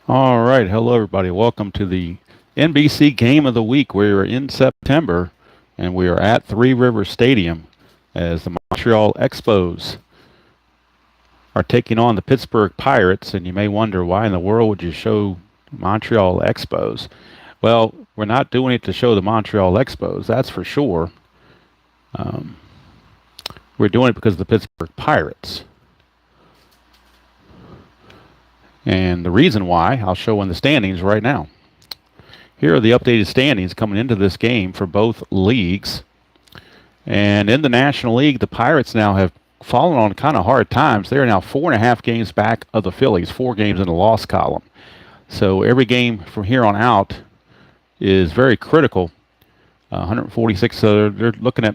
All right. Hello, everybody. Welcome to the NBC Game of the Week. We are in September, and we are at Three Rivers Stadium as the Montreal Expos are taking on the Pittsburgh Pirates. And you may wonder, why in the world would you show Montreal Expos? Well, we're not doing it to show the Montreal Expos, that's for sure. We're doing it because of the Pittsburgh Pirates. And the reason why, I'll show in the standings right now. Here are the updated standings coming into this game for both leagues. And in the National League, the Pirates now have fallen on kind of hard times. They are now 4.5 games back of the Phillies, 4 games in the loss column. So every game from here on out is very critical. 146, so they're looking at,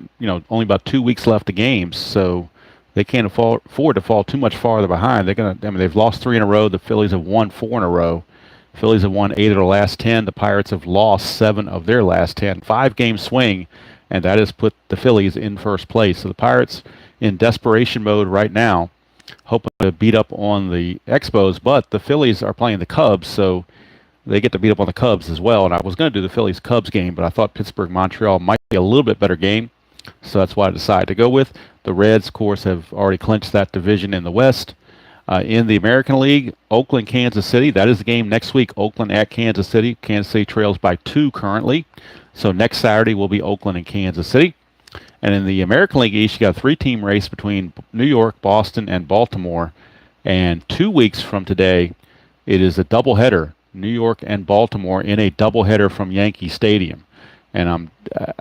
only about 2 weeks left of games. So they can't afford to fall too much farther behind. They've lost 3 in a row. The Phillies have won 4 in a row. The Phillies have won 8 of their last 10. The Pirates have lost 7 of their last 10. 5-game swing, and that has put the Phillies in first place. So the Pirates in desperation mode right now, hoping to beat up on the Expos, but the Phillies are playing the Cubs, so they get to beat up on the Cubs as well. And I was going to do the Phillies-Cubs game, but I thought Pittsburgh-Montreal might be a little bit better game. So that's why I decided to go with. The Reds, of course, have already clinched that division in the West. In the American League, Oakland, Kansas City. That is the game next week, Oakland at Kansas City. Kansas City trails by 2 currently. So next Saturday will be Oakland and Kansas City. And in the American League East, you got a 3-team race between New York, Boston, and Baltimore. And 2 weeks from today, it is a doubleheader, New York and Baltimore, in a doubleheader from Yankee Stadium. And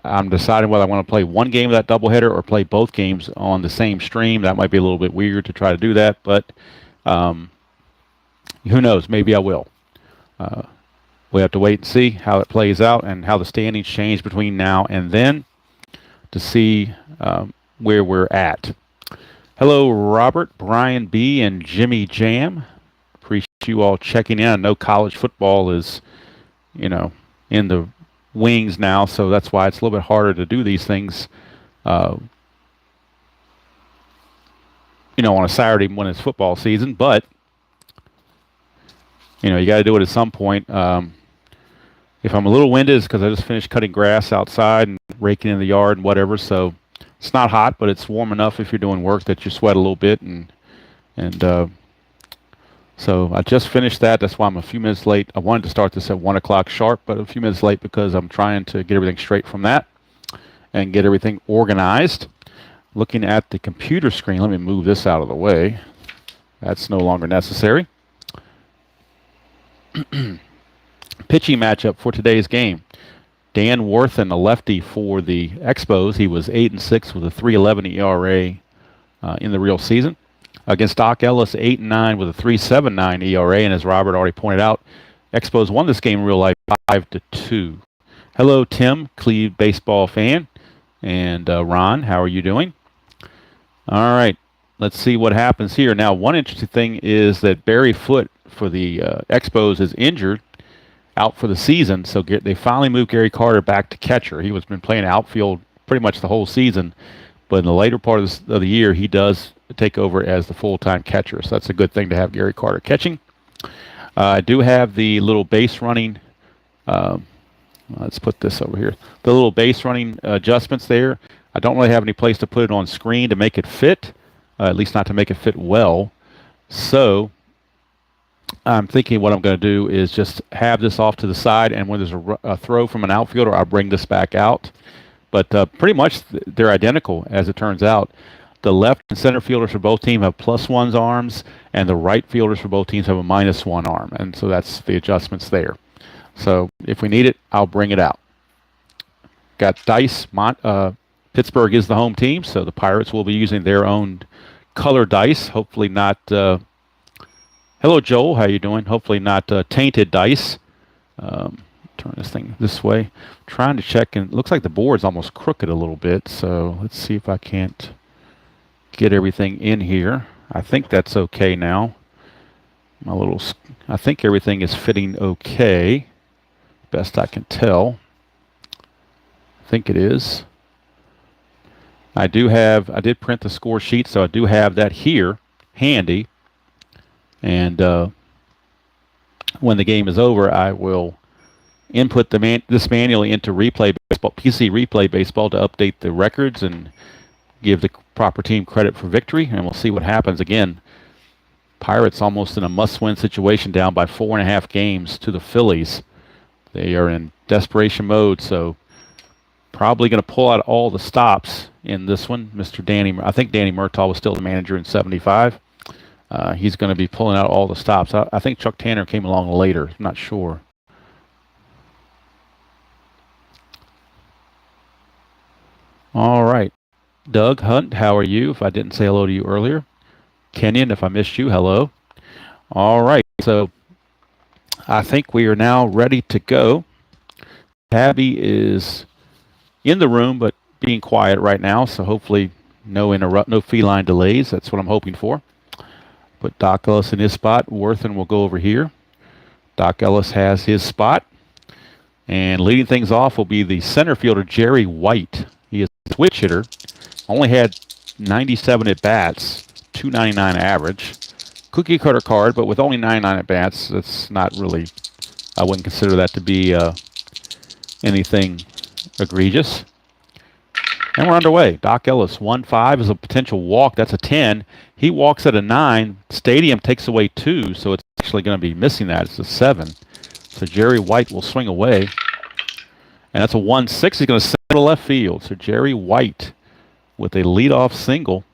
I'm deciding whether I want to play one game of that doubleheader or play both games on the same stream. That might be a little bit weird to try to do that, but who knows? Maybe I will. We have to wait and see how it plays out and how the standings change between now and then to see where we're at. Hello, Robert, Brian B., and Jimmy Jam. Appreciate you all checking in. I know college football is, in the wings now, so that's why it's a little bit harder to do these things on a Saturday when it's football season, but you got to do it at some point. If I'm a little winded, it's because I just finished cutting grass outside and raking in the yard and whatever, so it's not hot, but it's warm enough if you're doing work that you sweat a little bit, and so I just finished that. That's why I'm a few minutes late. I wanted to start this at 1 o'clock sharp, but a few minutes late because I'm trying to get everything straight from that and get everything organized. Looking at the computer screen, let me move this out of the way. That's no longer necessary. Pitching matchup for today's game. Dan Worthen, a lefty for the Expos. He was 8-6 with a 3.11 ERA in the real season. Against Doc Ellis, 8-9 with a 3.79 ERA, and as Robert already pointed out, Expos won this game in real life 5-2. Hello, Tim, Cleve baseball fan, and Ron, how are you doing? All right, let's see what happens here. Now, one interesting thing is that Barry Foote for the Expos is injured, out for the season, so they finally moved Gary Carter back to catcher. He was been playing outfield pretty much the whole season, but in the later part of the year, he does take over as the full-time catcher. So that's a good thing to have Gary Carter catching. I do have the little base running, let's put this over here, the little base running adjustments there. I don't really have any place to put it on screen to make it fit, at least not to make it fit well. So I'm thinking what I'm going to do is just have this off to the side, and when there's a throw from an outfielder, I'll bring this back out. But pretty much they're identical, as it turns out. The left and center fielders for both teams have +1 arms, and the right fielders for both teams have a -1 arm. And so that's the adjustments there. So if we need it, I'll bring it out. Got dice, Pittsburgh is the home team, so the Pirates will be using their own color dice. Hopefully not. Hello, Joel. How you doing? Hopefully not tainted dice. Turn this thing this way. Trying to check, and it looks like the board's almost crooked a little bit. So let's see if I can't get everything in here. I think that's okay now. I think everything is fitting okay. Best I can tell. I think it is. I did print the score sheet, so I do have that here handy. And when the game is over, I will input this manually into Replay Baseball, PC Replay Baseball, to update the records and give the proper team credit for victory. And we'll see what happens. Again, Pirates almost in a must-win situation, down by 4.5 games to the Phillies. They are in desperation mode, so probably going to pull out all the stops in this one. I think Danny Murtaugh was still the manager in 75. He's going to be pulling out all the stops. I think Chuck Tanner came along later. I'm not sure. All right. Doug Hunt, how are you? If I didn't say hello to you earlier. Kenyon, if I missed you, hello. All right. So I think we are now ready to go. Tabby is in the room, but being quiet right now, so hopefully no feline delays. That's what I'm hoping for. Put Doc Ellis in his spot. Worthen will go over here. Doc Ellis has his spot. And leading things off will be the center fielder, Jerry White. He is a switch hitter. Only had 97 at-bats, 299 average. Cookie cutter card, but with only 99 at-bats, that's not really, I wouldn't consider that to be anything egregious. And we're underway. Doc Ellis, 1-5 is a potential walk. That's a 10. He walks at a 9. Stadium takes away 2, so it's actually going to be missing that. It's a 7. So Jerry White will swing away. And that's a 1-6. He's going to send to left field. So Jerry White with a leadoff single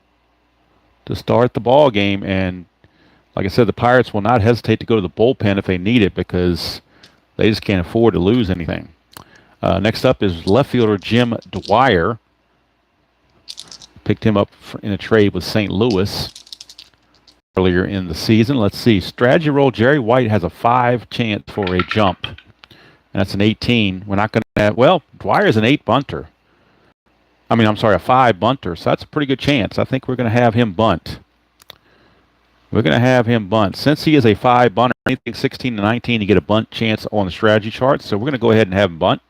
to start the ball game. And like I said, the Pirates will not hesitate to go to the bullpen if they need it, because they just can't afford to lose anything. Next up is left fielder Jim Dwyer. Picked him up in a trade with St. Louis earlier in the season. Let's see. Strategy roll. Jerry White has a 5 chance for a jump. And that's an 18. We're not going to have, well, Dwyer's an 8 bunter. A 5 bunter. So that's a pretty good chance. I think we're going to have him bunt. Since he is a 5 bunter, anything 16 to 19, you get a bunt chance on the strategy chart. So we're going to go ahead and have him bunt.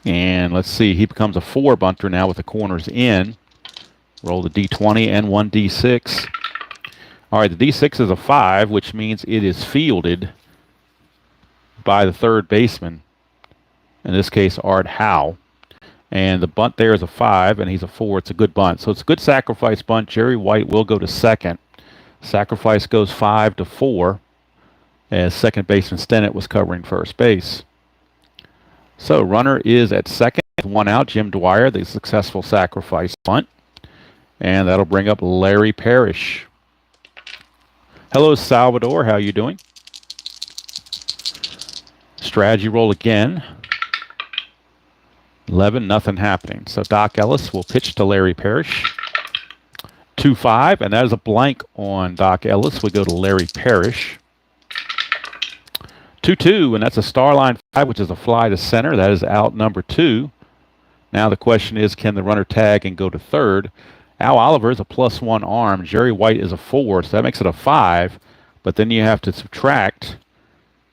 And let's see, he becomes a 4 bunter now with the corners in. Roll the D20 and 1 D6. All right, the D6 is a 5, which means it is fielded by the third baseman. In this case, Art Howe. And the bunt there is a 5, and he's a 4. It's a good bunt. So it's a good sacrifice bunt. Jerry White will go to second. Sacrifice goes 5-4, as second baseman Stennett was covering first base. So runner is at second, 1 out. Jim Dwyer, the successful sacrifice bunt. And that'll bring up Larry Parrish. Hello, Salvador. How are you doing? Strategy roll again. 11, nothing happening. So Doc Ellis will pitch to Larry Parrish. 2-5, and that is a blank on Doc Ellis. We go to Larry Parrish. 2-2, and that's a star line 5, which is a fly to center. That is out number 2. Now the question is, can the runner tag and go to third? Al Oliver is a +1 arm. Jerry White is a 4, so that makes it a 5. But then you have to subtract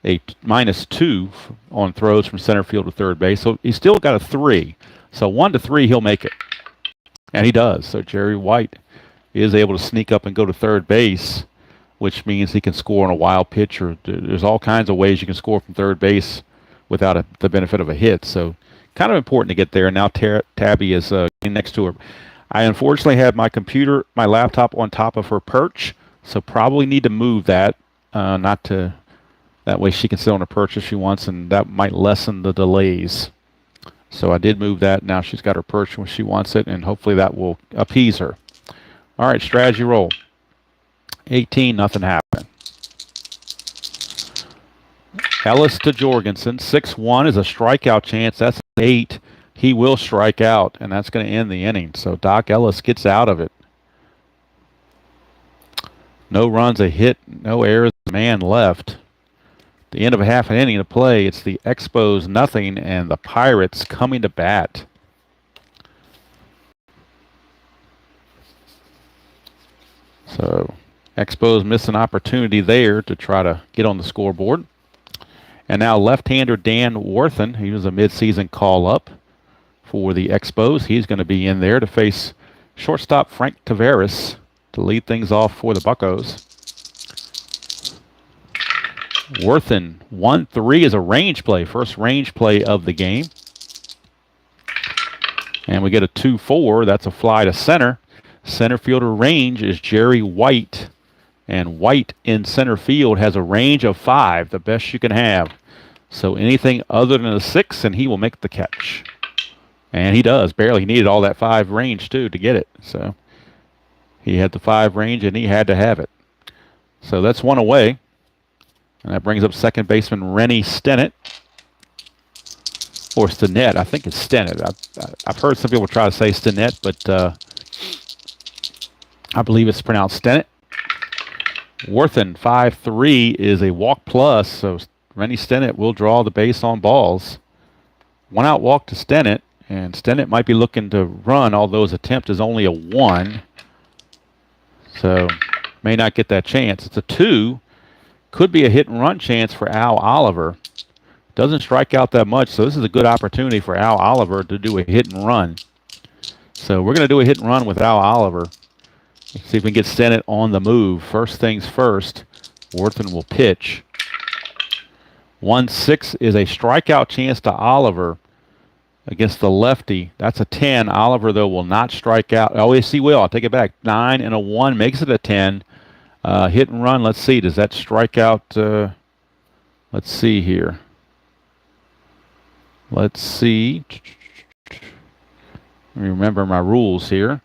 a -2 on throws from center field to third base. So he's still got a 3. So 1 to 3, he'll make it. And he does. So Jerry White is able to sneak up and go to third base, which means he can score on a wild pitch, or there's all kinds of ways you can score from third base without the benefit of a hit. So kind of important to get there. Now Tabby is next to her. I unfortunately have my laptop on top of her perch, so probably need to move that, that way she can sit on her perch if she wants, and that might lessen the delays. So I did move that. Now she's got her perch when she wants it, and hopefully that will appease her. All right, strategy roll. 18, nothing happened. Ellis to Jorgensen. 6-1 is a strikeout chance. That's 8. he will strike out, and that's going to end the inning. So Doc Ellis gets out of it. No runs, a hit, no errors, man left. The end of a half an inning to play. It's the Expos nothing and the Pirates coming to bat. So Expos miss an opportunity there to try to get on the scoreboard. And now left-hander Dan Worthen, he was a midseason call-up for the Expos. He's going to be in there to face shortstop Frank Taveras to lead things off for the Buccos. Worthen, 1-3 is a range play, first range play of the game. And we get a 2-4, that's a fly to center. Center fielder range is Jerry White. And White in center field has a range of 5, the best you can have. So anything other than a 6, and he will make the catch. And he does, barely. He needed all that 5 range, too, to get it. So he had the 5 range, and he had to have it. So that's one away. And that brings up second baseman Rennie Stennett. Or Stinnett. I think it's Stennett. I've heard some people try to say Stinnett, but I believe it's pronounced Stennett. Worthen, 5-3 is a walk plus, so Rennie Stennett will draw the base on balls. One out walk to Stennett, and Stennett might be looking to run, although his attempt is only a 1. So may not get that chance. It's a 2. Could be a hit and run chance for Al Oliver. Doesn't strike out that much, so this is a good opportunity for Al Oliver to do a hit and run. So we're going to do a hit and run with Al Oliver. See if we can get Stennett on the move. First things first, Worthen will pitch. 1-6 is a strikeout chance to Oliver against the lefty. That's a 10. Oliver, though, will not strike out. Oh, yes, he will. I'll take it back. 9 and a 1 makes it a 10. Hit and run, let's see. Does that strike out? Let's see here. Let's see. Remember my rules here.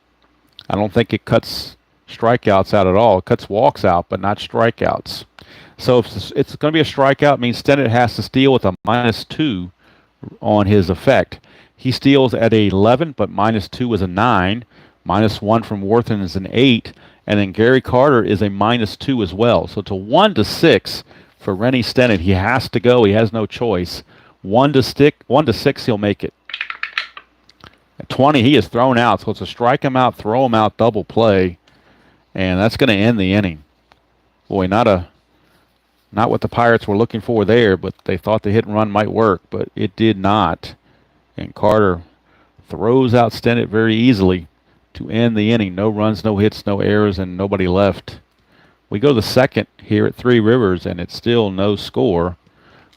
I don't think it cuts strikeouts out at all. It cuts walks out, but not strikeouts. So if it's going to be a strikeout, it means Stennett has to steal with a -2 on his effect. He steals at a 11, but -2 is a 9. -1 from Worthen is an 8. And then Gary Carter is a -2 as well. So it's a 1-6 for Rennie Stennett. He has to go. He has no choice. 1-6, he'll make it. At 20, he is thrown out. So it's a strike him out, throw him out, double play. And that's going to end the inning. Boy, not what the Pirates were looking for there, but they thought the hit and run might work, but it did not. And Carter throws out Stennett very easily to end the inning. No runs, no hits, no errors, and nobody left. We go to the second here at Three Rivers, and it's still no score.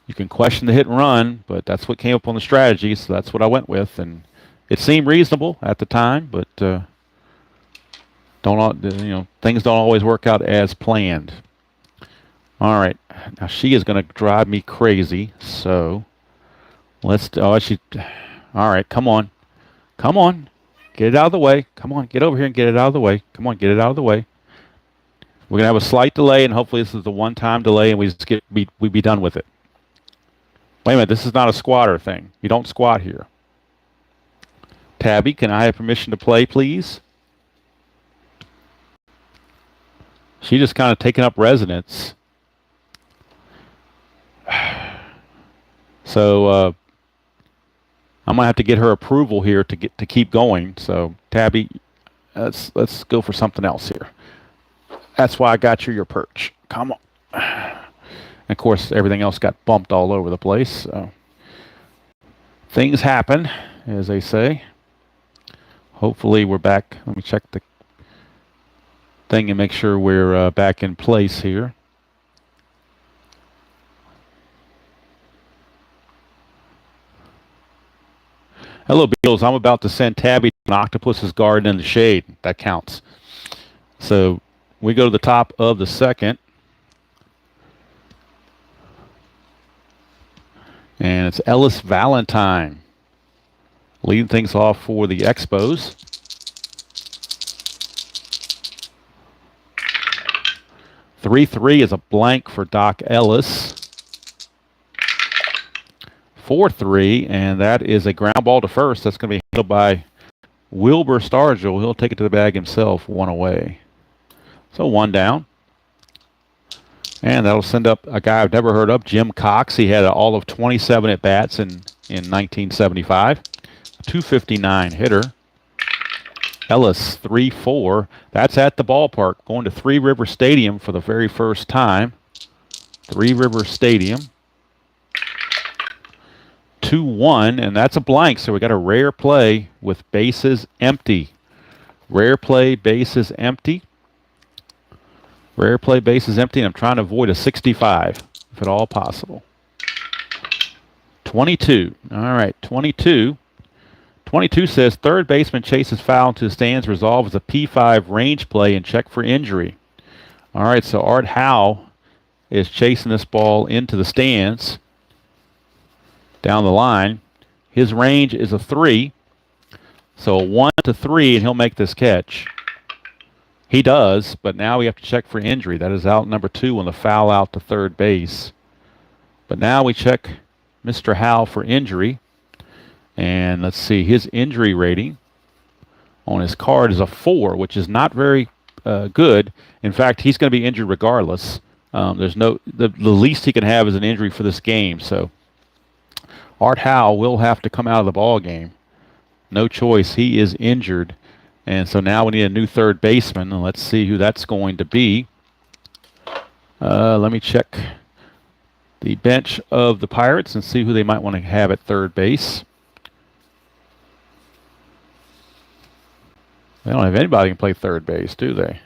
You can question the hit and run, but that's what came up on the strategy, so that's what I went with. And it seemed reasonable at the time, but things don't always work out as planned. All right, now she is going to drive me crazy. So let's. All right, come on, get it out of the way. Come on, get over here and get it out of the way. Come on, get it out of the way. We're gonna have a slight delay, and hopefully this is the one-time delay, and we be done with it. Wait a minute, this is not a squatter thing. You don't squat here. Tabby, can I have permission to play, please? She just kind of taken up residence. So I'm gonna have to get her approval here to keep going. So Tabby, let's go for something else here. That's why I got you your perch. Come on. And of course, everything else got bumped all over the place. So things happen, as they say. Hopefully we're back. Let me check the thing and make sure we're back in place here. Hello, Beatles. I'm about to send Tabby to an octopus's garden in the shade. That counts. So we go to the top of the second. And it's Ellis Valentine leading things off for the Expos. (3-3) is a blank for Doc Ellis. 4-3, and that is a ground ball to first. That's going to be handled by Wilbur Stargell. He'll take it to the bag himself, 1 away. So 1 down. And that'll send up a guy I've never heard of, Jim Cox. He had all of 27 at-bats in 1975. 259 hitter. Ellis, 3-4. That's at the ballpark. Going to Three River Stadium for the very first time. Three River Stadium. 2-1, and that's a blank, so we got a rare play with bases empty. Rare play, bases empty. Rare play, bases empty, and I'm trying to avoid a 65, if at all possible. 22. All right, 22. 22 says, third baseman chases foul into the stands, resolves a P5 range play and check for injury. All right, so Art Howe is chasing this ball into the stands. Down the line. His range is a 3. So a 1-3, and he'll make this catch. He does, but now we have to check for injury. That is out number 2 on the foul out to third base. But now we check Mr. Howe for injury. And let's see, his injury rating on his card is a 4, which is not very good. In fact, he's going to be injured regardless. There's no the least he can have is an injury for this game. So Art Howe will have to come out of the ball game. No choice. He is injured. And so now we need a new third baseman. And let's see who that's going to be. Let me check the bench of the Pirates and see who they might want to have at third base. They don't have anybody who can play third base, do they?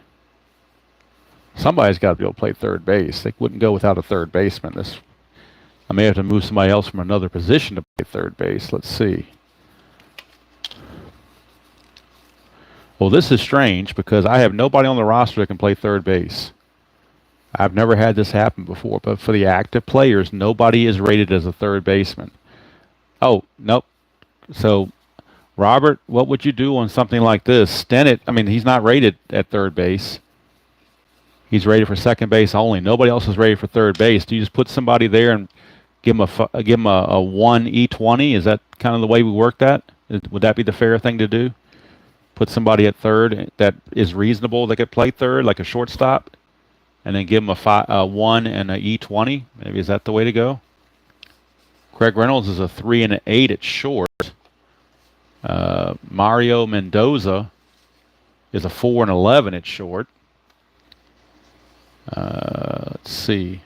Somebody's got to be able to play third base. They wouldn't go without a third baseman. I may have to move somebody else from another position to play third base. Let's see. Well, this is strange because I have nobody on the roster that can play third base. I've never had this happen before, but for the active players, nobody is rated as a third baseman. Oh, nope. So, Robert, what would you do on something like this? Stennett, I mean, he's not rated at third base. He's rated for second base only. Nobody else is rated for third base. Do you just put somebody there and give him a 1 E20? Is that kind of the way we work that? Would that be the fair thing to do? Put somebody at third that is reasonable that could play third, like a shortstop, and then give him a 1 and a E20? Maybe is that the way to go? Craig Reynolds is a 3 and an 8 at short. Mario Mendoza is a 4 and 11 at short. Let's see.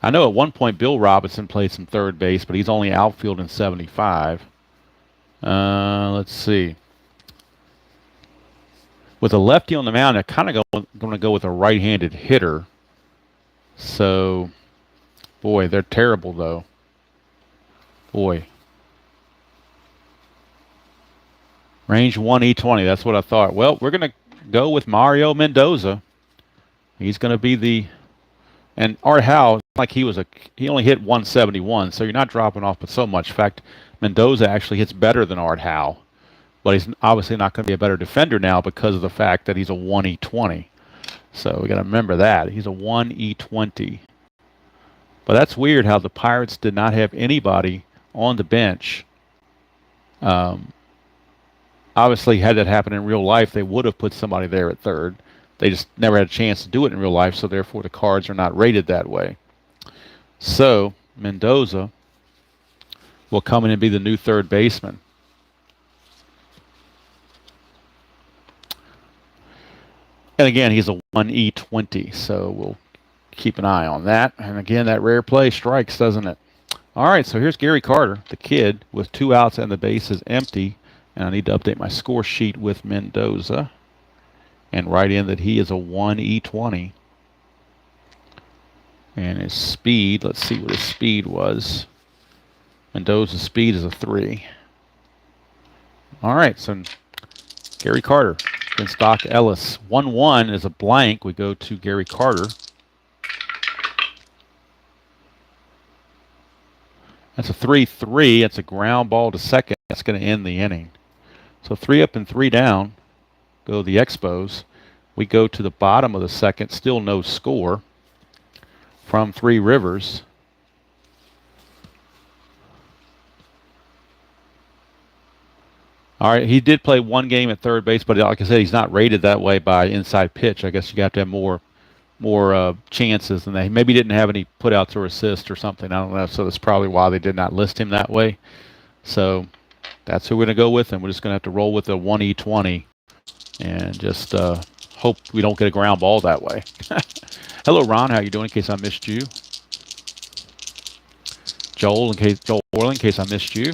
I know at one point Bill Robinson played some third base, but he's only outfield in 75. Let's see. With a lefty on the mound, I'm kind of going to go with a right-handed hitter. So, boy, they're terrible, though. Boy. Range 1 E20, that's what I thought. Well, we're going to go with Mario Mendoza. He's going to be the... And Art Howe, like he only hit 171, so you're not dropping off but so much. In fact, Mendoza actually hits better than Art Howe. But he's obviously not going to be a better defender now because of the fact that he's a 1E20. So we got to remember that. He's a 1E20. But that's weird how the Pirates did not have anybody on the bench. Obviously, had that happened in real life, they would have put somebody there at third. They just never had a chance to do it in real life, so therefore the cards are not rated that way. So Mendoza will come in and be the new third baseman. And again, he's a 1E20, so we'll keep an eye on that. And again, that rare play strikes, doesn't it? All right, so here's Gary Carter, the kid, with 2 outs and the base is empty. And I need to update my score sheet with Mendoza and write in that he is a 1E20. And his speed, let's see what his speed was. Mendoza's speed is a 3. All right, so Gary Carter against Doc Ellis. 1-1 is a blank. We go to Gary Carter. That's a 3-3. That's a ground ball to second. That's going to end the inning. So 3 up and 3 down. Go the Expos. We go to the bottom of the second. Still no score from Three Rivers. All right, he did play one game at third base, but like I said, he's not rated that way by inside pitch. I guess you got to have more chances than that. He maybe didn't have any putouts or assists or something. I don't know. So that's probably why they did not list him that way. So that's who we're going to go with, and we're just going to have to roll with a 1E20 and just hope we don't get a ground ball that way. Hello, Ron. How you doing? In case I missed you. Joel Orl, in case I missed you.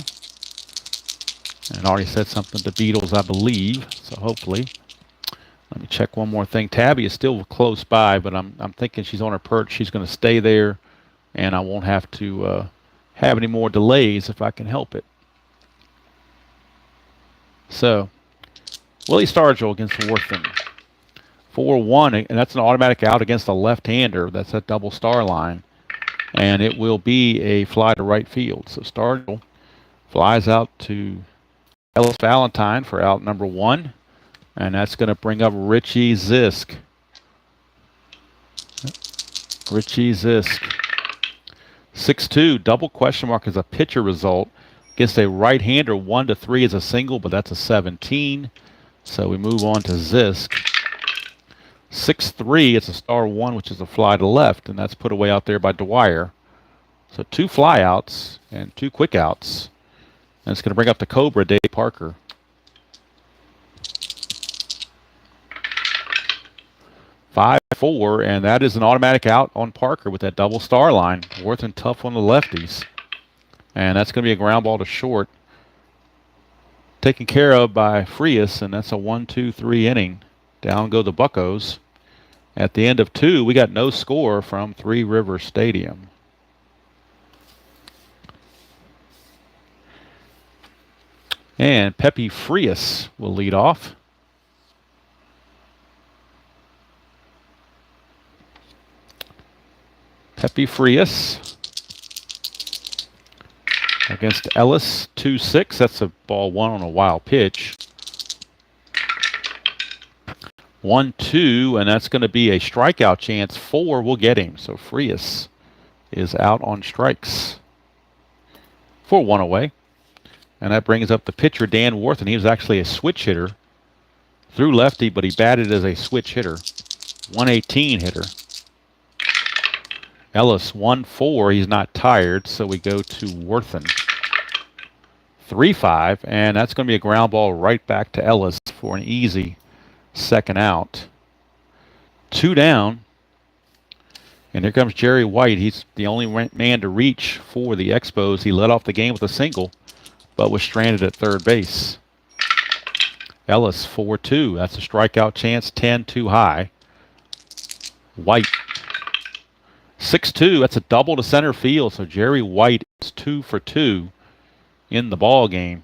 And already said something to Beatles, I believe. So hopefully. Let me check one more thing. Tabby is still close by, but I'm thinking she's on her perch. She's going to stay there, and I won't have to have any more delays if I can help it. So, Willie Stargell against Worthing. 4-1, and that's an automatic out against a left-hander. That's a double star line. And it will be a fly to right field. So Stargell flies out to Ellis Valentine for out number 1. And that's going to bring up Richie Zisk. Richie Zisk. 6-2, double question mark is a pitcher result. Against a right-hander, 1-3 is a single, but that's a 17. So we move on to Zisk. 6-3, it's a star 1, which is a fly to left, and that's put away out there by Dwyer. So 2 flyouts and 2 quick outs. And it's going to bring up the Cobra, Dave Parker. 5-4, and that is an automatic out on Parker with that double star line. Worthing tough on the lefties. And that's going to be a ground ball to short. Taken care of by Frias, and that's a 1-2-3 inning. Down go the Buccos. At the end of 2, we got no score from Three River Stadium. And Pepe Frias will lead off. Pepe Frias against Ellis, 2-6. That's a ball 1 on a wild pitch. 1-2, and that's going to be a strikeout chance. 4 will get him. So Frias is out on strikes. 4-1 away. And that brings up the pitcher, Dan Worthing. He was actually a switch hitter. Threw lefty, but he batted as a switch hitter. 118 hitter. Ellis 1-4. He's not tired, so we go to Worthing. 3-5, and that's going to be a ground ball right back to Ellis for an easy second out. 2 down, and here comes Jerry White. He's the only man to reach for the Expos. He led off the game with a single, but was stranded at third base. Ellis 4-2. That's a strikeout chance, 10 too high. White 6-2. That's a double to center field. So Jerry White is 2 for 2 in the ball game.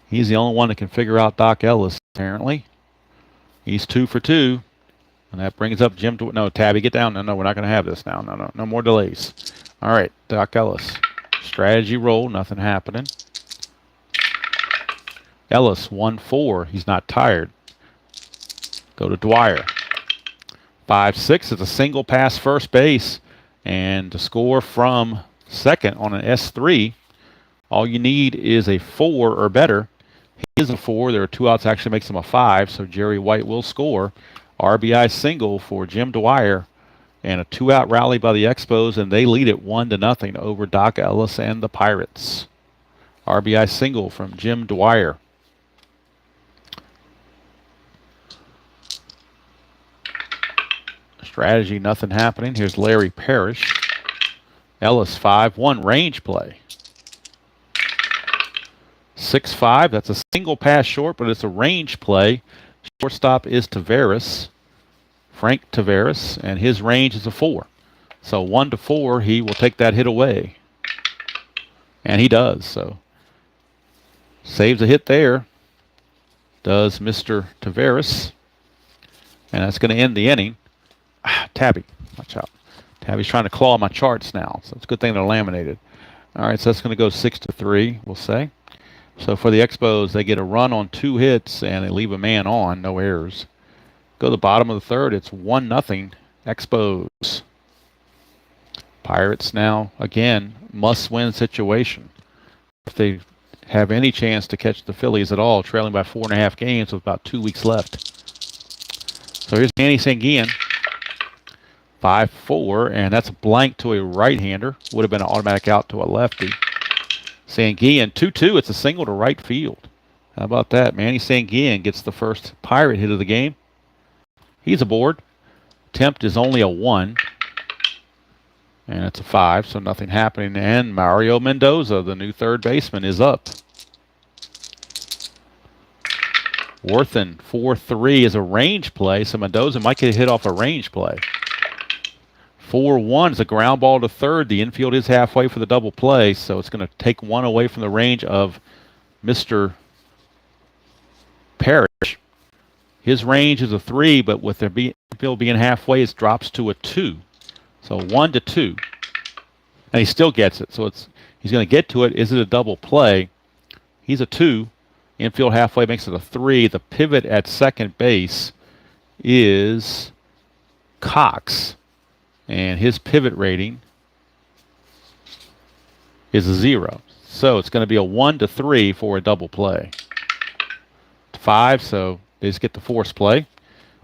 He's the only one that can figure out Doc Ellis, apparently. He's 2 for 2. And that brings up Jim. No, Tabby, get down. No, we're not going to have this now. No more delays. All right, Doc Ellis. Strategy roll. Nothing happening. Ellis 1-4. He's not tired. Go to Dwyer. 5-6 is a single pass first base, and to score from second on an S3, all you need is a 4 or better. He is a 4. There are 2 outs, actually makes him a 5, so Jerry White will score. RBI single for Jim Dwyer, and a 2-out rally by the Expos, and they lead it 1-0 over Doc Ellis and the Pirates. RBI single from Jim Dwyer. Strategy, nothing happening. Here's Larry Parrish. Ellis 5-1 range play. 6-5. That's a single pass short, but it's a range play. Shortstop is Taveras, Frank Taveras, and his range is a 4. So 1-4, he will take that hit away. And he does. So saves a hit there. Does Mr. Taveras. And that's going to end the inning. Tabby, watch out. Tabby's trying to claw my charts now, so it's a good thing they're laminated. All right, so that's going to go 6-3, we'll say. So for the Expos, they get a run on 2 hits, and they leave a man on, no errors. Go to the bottom of the third, it's 1-0 Expos. Pirates now, again, must-win situation. If they have any chance to catch the Phillies at all, trailing by 4.5 games with about 2 weeks left. So here's Manny Sanguillen, 5-4, and that's a blank to a right-hander. Would have been an automatic out to a lefty. Sanguillen, 2-2. It's a single to right field. How about that? Manny Sanguillen gets the first Pirate hit of the game. He's aboard. Attempt is only a 1. And it's a 5, so nothing happening. And Mario Mendoza, the new third baseman, is up. Worthen, 4-3 is a range play, so Mendoza might get hit off a range play. 4-1 is a ground ball to third. The infield is halfway for the double play, so it's going to take one away from the range of Mr. Parrish. His range is a 3, but with the infield being halfway, it drops to a 2. So 1-2. And he still gets it. So he's going to get to it. Is it a double play? He's a 2. Infield halfway makes it a 3. The pivot at second base is Cox. And his pivot rating is a 0. So it's going to be a 1-3 for a double play. 5, so they just get the force play.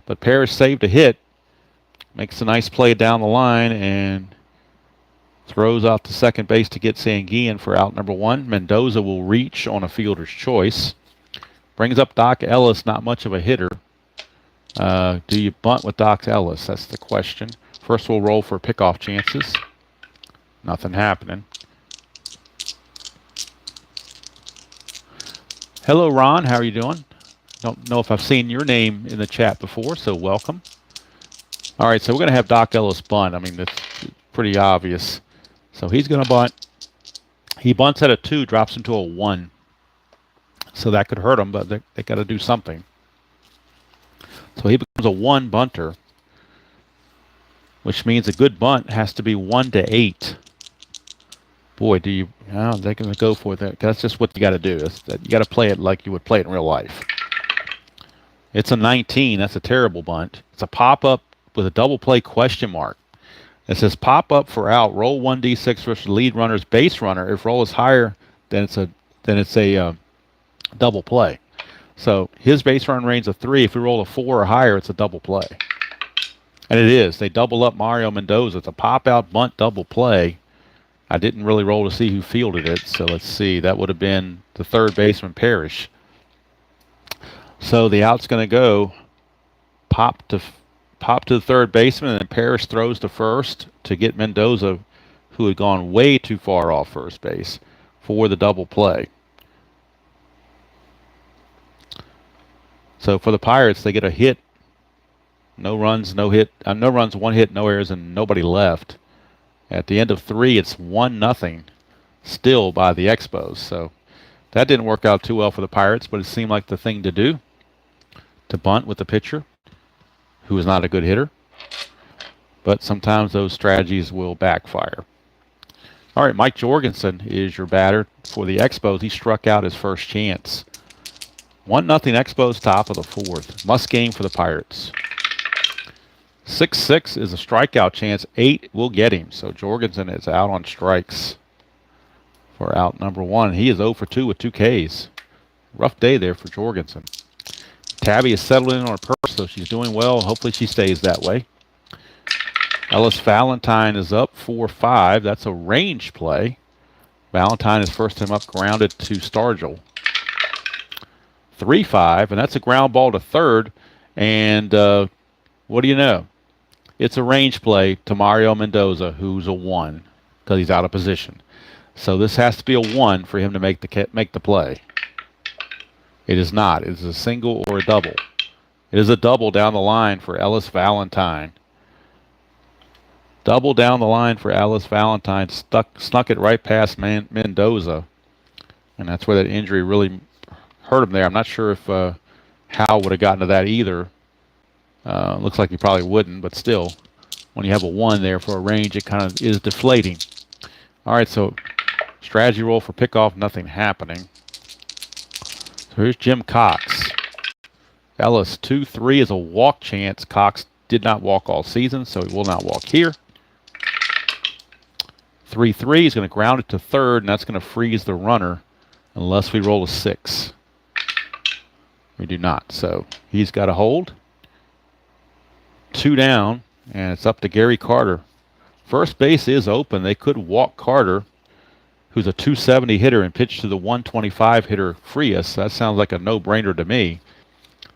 But Parrish saved a hit. Makes a nice play down the line and throws out to second base to get Sanguillen for out number 1. Mendoza will reach on a fielder's choice. Brings up Doc Ellis, not much of a hitter. Do you bunt with Doc Ellis? That's the question. First we'll roll for pickoff chances. Nothing happening. Hello, Ron. How are you doing? Don't know if I've seen your name in the chat before, so welcome. All right, so we're going to have Doc Ellis bunt. I mean, that's pretty obvious. So he's going to bunt. He bunts at a 2, drops into a 1. So that could hurt him, but they got to do something. So he becomes a 1 bunter, which means a good bunt has to be 1-8. Boy, they're going to go for that. That's just what you got to do. You got to play it like you would play it in real life. It's a 19. That's a terrible bunt. It's a pop-up with a double play question mark. It says pop up for out, roll 1d6 versus lead runner's base runner. If roll is higher, then it's a double play. So his base run range of 3. If we roll a 4 or higher, it's a double play. And it is. They double up Mario Mendoza. It's a pop out bunt double play. I didn't really roll to see who fielded it, so let's see. That would have been the third baseman, Parrish. So the out's going to go pop to the third baseman, and then Parrish throws to first to get Mendoza, who had gone way too far off first base, for the double play. So for the Pirates, they get a hit. No runs, no hit. No runs, 1 hit, no errors, and nobody left. At the end of 3, it's 1-0 still by the Expos. So that didn't work out too well for the Pirates, but it seemed like the thing to do, to bunt with the pitcher, who is not a good hitter. But sometimes those strategies will backfire. All right, Mike Jorgensen is your batter for the Expos. He struck out his first chance. 1-0 Expos, top of the 4th. Must game for the Pirates. 6-6 is a strikeout chance. 8 will get him. So Jorgensen is out on strikes for out number 1. He is 0 for 2 with 2 Ks. Rough day there for Jorgensen. Tabby is settled in on her purse, so she's doing well. Hopefully she stays that way. Ellis Valentine is up 4-5. That's a range play. Valentine is first time up, grounded to Stargell. 3-5, and that's a ground ball to third. And what do you know? It's a range play to Mario Mendoza, who's a 1 because he's out of position. So this has to be a 1 for him to make the play. It is not. It is a single or a double. It is a double down the line for Ellis Valentine. Double down the line for Ellis Valentine. Snuck it right past Mendoza. And that's where that injury really hurt him there. I'm not sure if Hal would have gotten to that either. Looks like he probably wouldn't, but still, when you have a 1 there for a range, it kind of is deflating. All right, so strategy roll for pickoff, nothing happening. So here's Jim Cox. Ellis, 2-3 is a walk chance. Cox did not walk all season, so he will not walk here. 3-3 is going to ground it to third, and that's going to freeze the runner unless we roll a 6. We do not. So he's got a hold. 2 down, and it's up to Gary Carter. First base is open. They could walk Carter, who's a 270 hitter, and pitch to the 125 hitter Frias. That sounds like a no-brainer to me.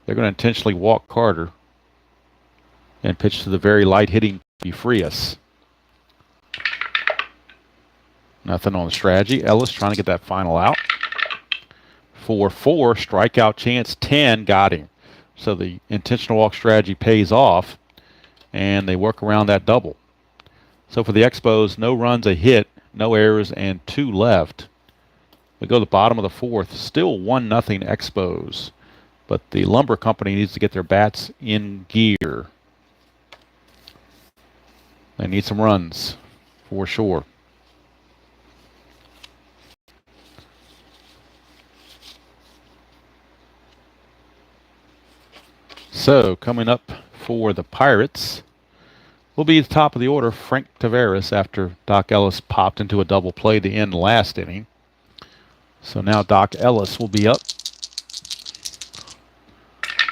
They're going to intentionally walk Carter and pitch to the very light-hitting Frias. Nothing on the strategy. Ellis trying to get that final out. 4-4, strikeout chance, 10, got him. So the intentional walk strategy pays off, and they work around that double. So for the Expos, no runs, a hit, no errors, and 2 left. We go to the bottom of the 4th. Still 1-0 Expos. But the Lumber Company needs to get their bats in gear. They need some runs, for sure. So, coming up for the Pirates will be the top of the order, Frank Taveras, after Doc Ellis popped into a double play to end last inning. So now Doc Ellis will be up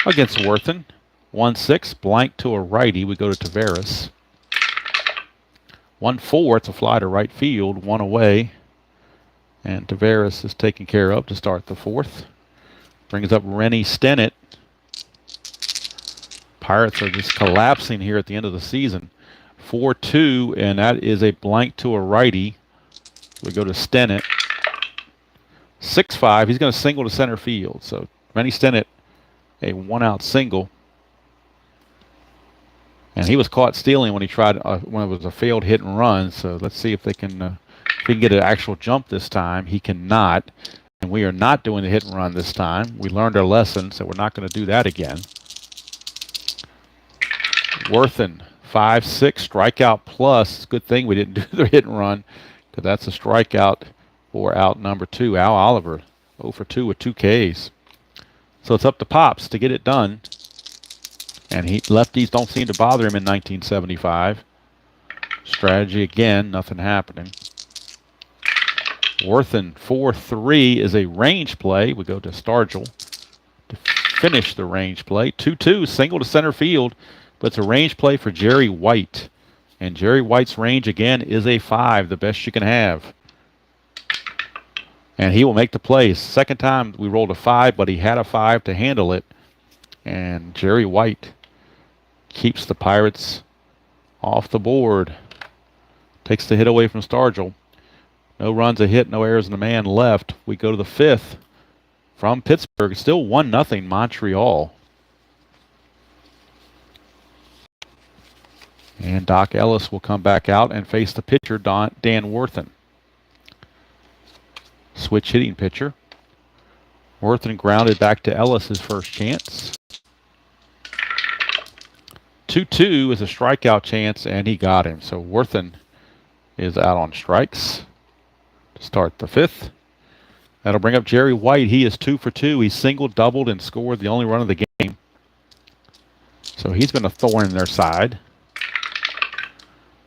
against Worthen. 1-6, blank to a righty. We go to Taveras. 1-4, it's a fly to right field, 1 away. And Taveras is taken care of to start the 4th. Brings up Rennie Stennett. Pirates are just collapsing here at the end of the season. 4-2, and that is a blank to a righty. We go to Stennett. 6-5, he's going to single to center field. So Rennie Stennett, a 1-out single. And he was caught stealing when he tried when it was a failed hit and run. So let's see if they can if he can get an actual jump this time. He cannot, and we are not doing the hit and run this time. We learned our lesson, so we're not going to do that again. Worthen, 5-6, strikeout plus. Good thing we didn't do the hit and run, because that's a strikeout for out number 2. Al Oliver, 0 for 2 with 2 Ks. So it's up to Pops to get it done. And lefties don't seem to bother him in 1975. Strategy again, nothing happening. Worthen, 4-3 is a range play. We go to Stargell to finish the range play. 2-2, single to center field. But it's a range play for Jerry White. And Jerry White's range, again, is a 5, the best you can have. And he will make the play. Second time we rolled a 5, but he had a 5 to handle it. And Jerry White keeps the Pirates off the board. Takes the hit away from Stargell. No runs, a hit, no errors, and a man left. We go to the 5th from Pittsburgh. Still 1-0 Montreal. And Doc Ellis will come back out and face the pitcher, Dan Worthen. Switch hitting pitcher. Worthen grounded back to Ellis, his first chance. 2-2 is a strikeout chance, and he got him. So Worthen is out on strikes to start the 5th. That'll bring up Jerry White. He is 2 for 2. He singled, doubled, and scored the only run of the game. So he's been a thorn in their side.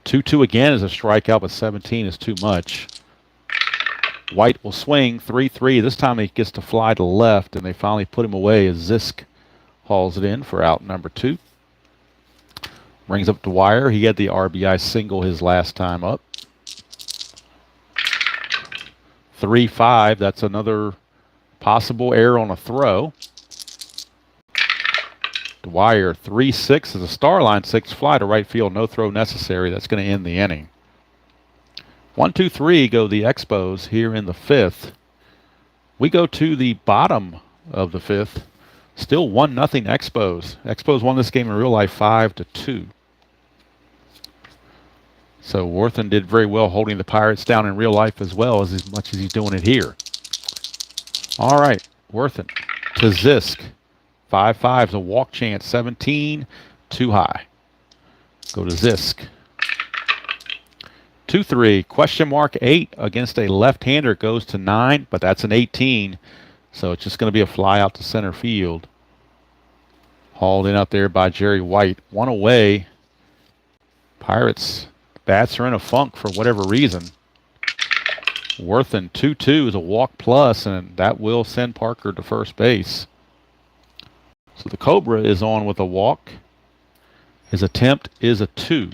2-2 again is a strikeout, but 17 is too much. White will swing, 3-3. This time he gets to fly to left, and they finally put him away as Zisk hauls it in for out number 2. Brings up Dwyer. He had the RBI single his last time up. 3-5. That's another possible error on a throw. Dwyer, 3-6 is a star line 6 fly to right field. No throw necessary. That's going to end the inning. 1-2-3 go the Expos here in the 5th. We go to the bottom of the 5th. Still 1-0 Expos. Expos won this game in real life 5-2. So Worthen did very well holding the Pirates down in real life as well as much as he's doing it here. All right, Worthen to Zisk. 5-5 is a walk chance. 17, too high. Go to Zisk. 2-3, question mark 8 against a left-hander goes to 9, but that's an 18. So it's just going to be a fly out to center field. Hauled in out there by Jerry White. 1 away. Pirates bats are in a funk for whatever reason. Worthen 2-2 is a walk plus, and that will send Parker to first base. So the Cobra is on with a walk. His attempt is a 2.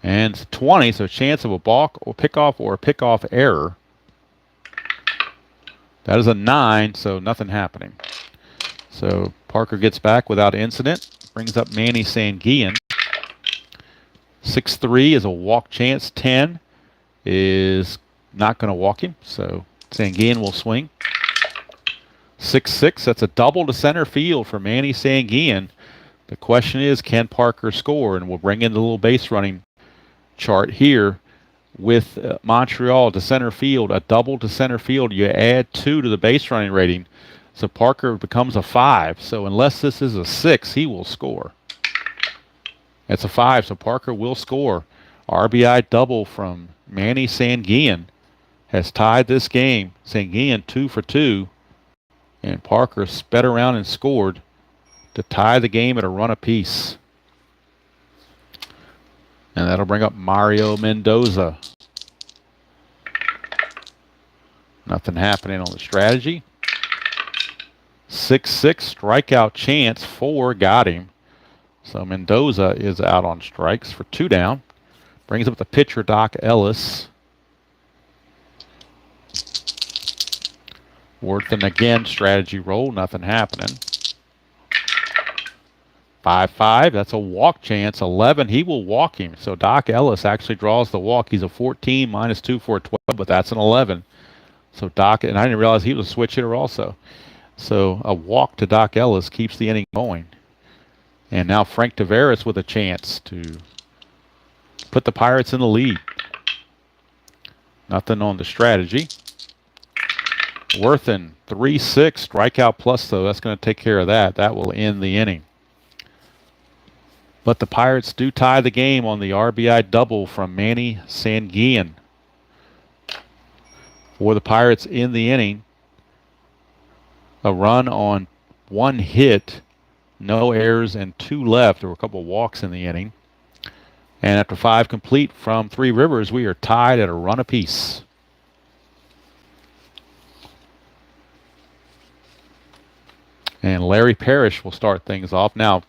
And it's 20, so a chance of a balk or pickoff error. That is a 9, so nothing happening. So Parker gets back without incident. Brings up Manny Sanguillen. 6-3 is a walk chance. 10 is not going to walk him, so Sanguillen will swing. 6-6, that's a double to center field for Manny Sanguillen. The question is, can Parker score? And we'll bring in the little base running chart here with Montreal to center field, a double to center field. You add 2 to the base running rating, so Parker becomes a 5. So unless this is a 6, he will score. It's a 5, so Parker will score. RBI double from Manny Sanguillen has tied this game. Sanguillen 2 for 2, and Parker sped around and scored to tie the game at a run apiece. And that'll bring up Mario Mendoza. Nothing happening on the strategy. 6-6 strikeout chance. 4 got him. So Mendoza is out on strikes for 2 down. Brings up the pitcher, Doc Ellis. Worthen again, strategy roll. Nothing happening. 5-5, that's a walk chance. 11, he will walk him. So Doc Ellis actually draws the walk. He's a 14, -2 for a 12, but that's an 11. So Doc, and I didn't realize he was a switch hitter also. So a walk to Doc Ellis keeps the inning going. And now Frank Taveras with a chance to put the Pirates in the lead. Nothing on the strategy. Worthen 3-6, strikeout plus, though. That's going to take care of that. That will end the inning. But the Pirates do tie the game on the RBI double from Manny Sanguillen. For the Pirates in the inning, a run on 1 hit, no errors, and 2 left. There were a couple of walks in the inning. And after 5 complete from Three Rivers, we are tied at a run apiece. And Larry Parrish will start things off. Now,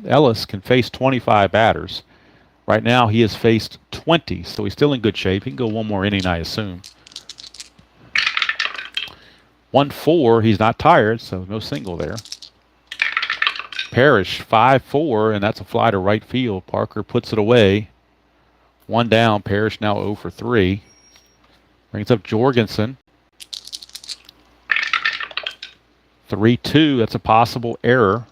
Ellis can face 25 batters. Right now, he has faced 20, so he's still in good shape. He can go one more inning, I assume. 1-4, he's not tired, so no single there. Parrish, 5-4, and that's a fly to right field. Parker puts it away. 1 down. Parrish now 0 for 3. Brings up Jorgensen. 3-2, that's a possible error.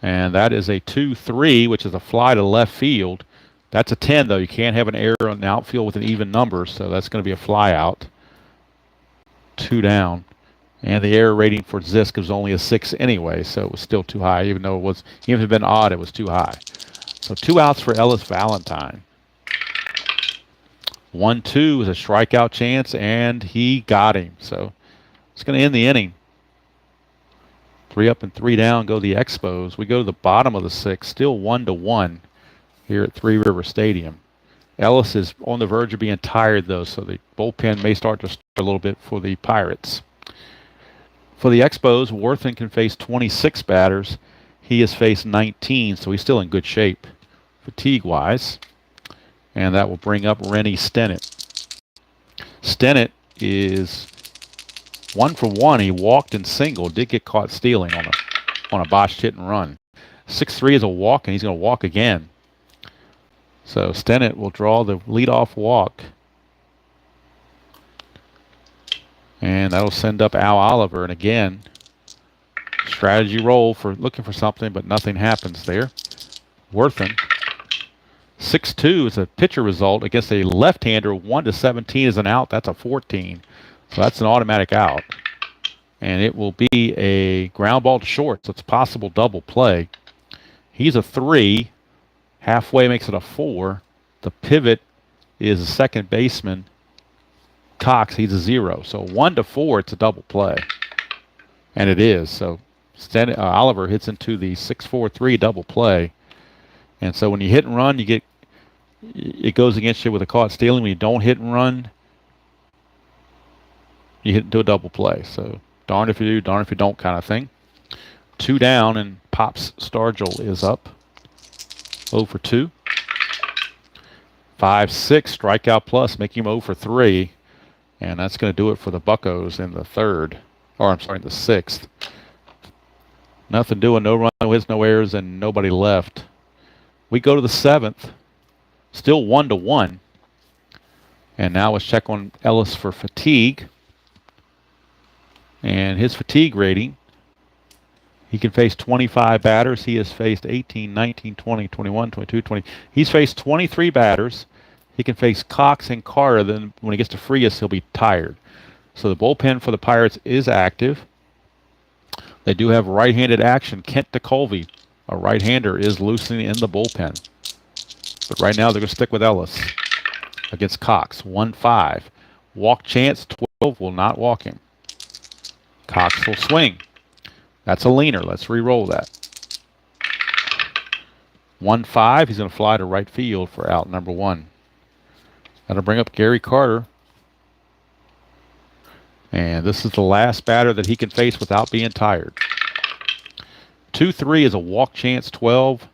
And that is a 2-3, which is a fly to left field. That's a 10, though. You can't have an error on the outfield with an even number, so that's going to be a fly out. 2 down. And the error rating for Zisk was only a 6 anyway, so it was still too high, even if it had been odd, it was too high. So 2 outs for Ellis Valentine. 1-2 is a strikeout chance, and he got him. So it's going to end the inning. 3 up and 3 down go the Expos. We go to the bottom of the 6th, still 1-1 here at Three River Stadium. Ellis is on the verge of being tired, though, so the bullpen may start to stir a little bit for the Pirates. For the Expos, Worthen can face 26 batters. He has faced 19, so he's still in good shape fatigue-wise. And that will bring up Rennie Stennett. Stennett is 1 for 1. He walked and singled. Did get caught stealing on a botched hit and run. 6-3 is a walk, and he's going to walk again. So Stennett will draw the leadoff walk. And that'll send up Al Oliver. And again, strategy roll for looking for something, but nothing happens there. Worthen. 6-2 is a pitcher result against a left-hander. 1-17 is an out. That's a 14. So that's an automatic out. And it will be a ground ball to short, so it's a possible double play. He's a 3. Halfway makes it a 4. The pivot is a second baseman, Cox. He's a 0. So 1-4, it's a double play. And it is. So Oliver hits into the 6-4-3 double play. And so when you hit and run, you get it goes against you with a caught stealing. When you don't hit and run, you hit into a double play. So darn if you do, darn if you don't kind of thing. 2 down, and Pops Stargell is up. 0 for 2. 5-6 strikeout plus, making him 0 for 3. And that's going to do it for the Buccos in the third. Or I'm sorry, in the sixth. Nothing doing, no run, no hits, no errors, and nobody left. We go to the seventh. Still 1-1. And now let's check on Ellis for fatigue. And his fatigue rating, he can face 25 batters. He has faced 18, 19, 20, 21, 22, 20. He's faced 23 batters. He can face Cox and Carter. Then when he gets to Frias, he'll be tired. So the bullpen for the Pirates is active. They do have right-handed action. Kent DeColvey, a right-hander, is loosening in the bullpen. But right now they're going to stick with Ellis against Cox. 1-5. Walk chance, 12 will not walk him. Cox will swing. That's a leaner. Let's re-roll that. 1-5. He's going to fly to right field for out number 1. That'll bring up Gary Carter. And this is the last batter that he can face without being tired. 2-3 is a walk chance. 12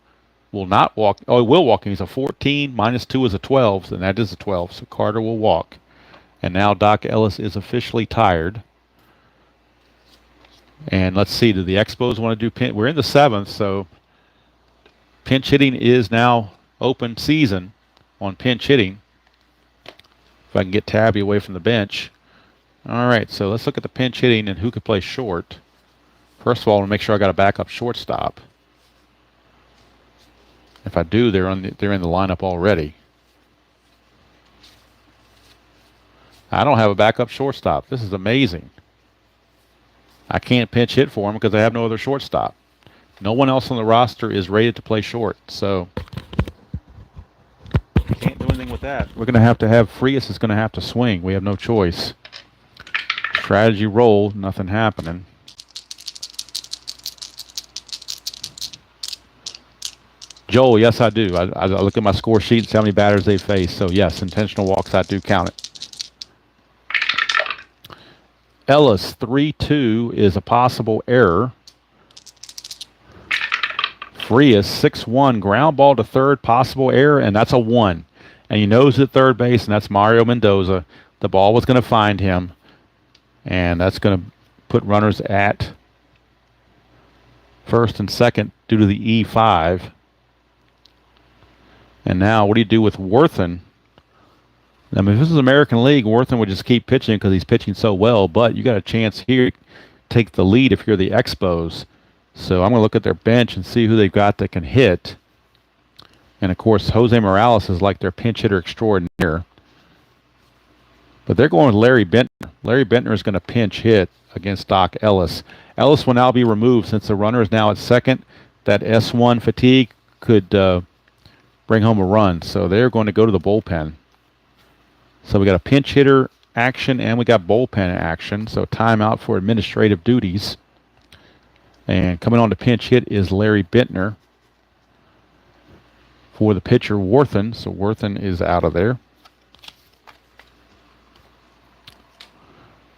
will not walk. Oh, he will walk him. He's a 14. -2 is a 12, and that is a 12. So Carter will walk. And now Doc Ellis is officially tired. And let's see, do the Expos want to do pinch? We're in the 7th, so pinch hitting is now open season on pinch hitting. If I can get Tabby away from the bench. All right, so let's look at the pinch hitting and who could play short. First of all, I want to make sure I got a backup shortstop. If I do, they're in the lineup already. I don't have a backup shortstop. This is amazing. I can't pinch hit for him because I have no other shortstop. No one else on the roster is rated to play short, so can't do anything with that. We're going to have Frias is going to have to swing. We have no choice. Strategy roll, nothing happening. Joel, yes, I do. I look at my score sheet and see how many batters they face. So, yes, intentional walks, I do count it. Ellis, 3-2 is a possible error. Frias, 6-1, ground ball to third, possible error, and that's a 1. And he knows at third base, and that's Mario Mendoza. The ball was going to find him, and that's going to put runners at first and second due to the E5. And now, what do you do with Worthen? I mean, if this is American League, Worthen would just keep pitching because he's pitching so well. But you got a chance here to take the lead if you're the Expos. So I'm going to look at their bench and see who they've got that can hit. And, of course, Jose Morales is like their pinch hitter extraordinaire. But they're going with Larry Bentner. Larry Bentner is going to pinch hit against Doc Ellis. Ellis will now be removed since the runner is now at second. That S1 fatigue could bring home a run. So they're going to go to the bullpen. So we got a pinch hitter action and we got bullpen action. So timeout for administrative duties. And coming on to pinch hit is Larry Bentner for the pitcher Worthen. So Worthen is out of there.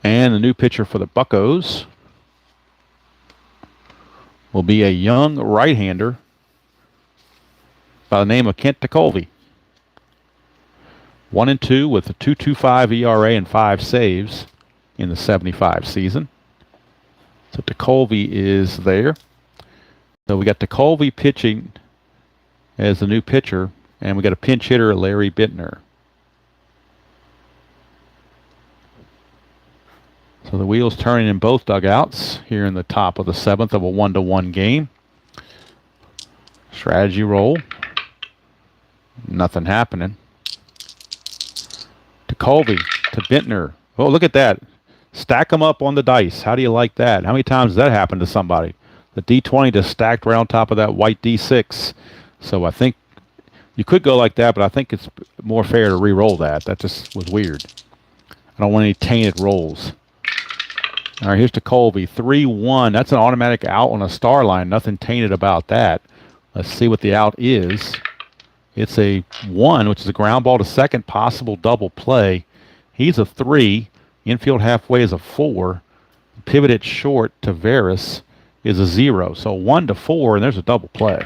And the new pitcher for the Buccos will be a young right-hander by the name of Kent DeColvey. 1-2 with a 2.25 ERA and 5 saves in the 75 season. So DeColvey is there. So we got DeColvey pitching as the new pitcher, and we got a pinch hitter, Larry Bentner. So the wheels turning in both dugouts here in the top of the 7th of a 1-1 game. Strategy roll. Nothing happening. DeColvey to Bentner. Oh, look at that. Stack them up on the dice. How do you like that? How many times has that happened to somebody? The D20 just stacked right on top of that white D6. So I think you could go like that, but I think it's more fair to re-roll that. That just was weird. I don't want any tainted rolls. All right, here's DeColvey. 3-1. That's an automatic out on a star line. Nothing tainted about that. Let's see what the out is. It's a 1, which is a ground ball to second, possible double play. He's a 3. Infield halfway is a 4. Pivoted short to Veras is a 0. So 1 to 4, and there's a double play.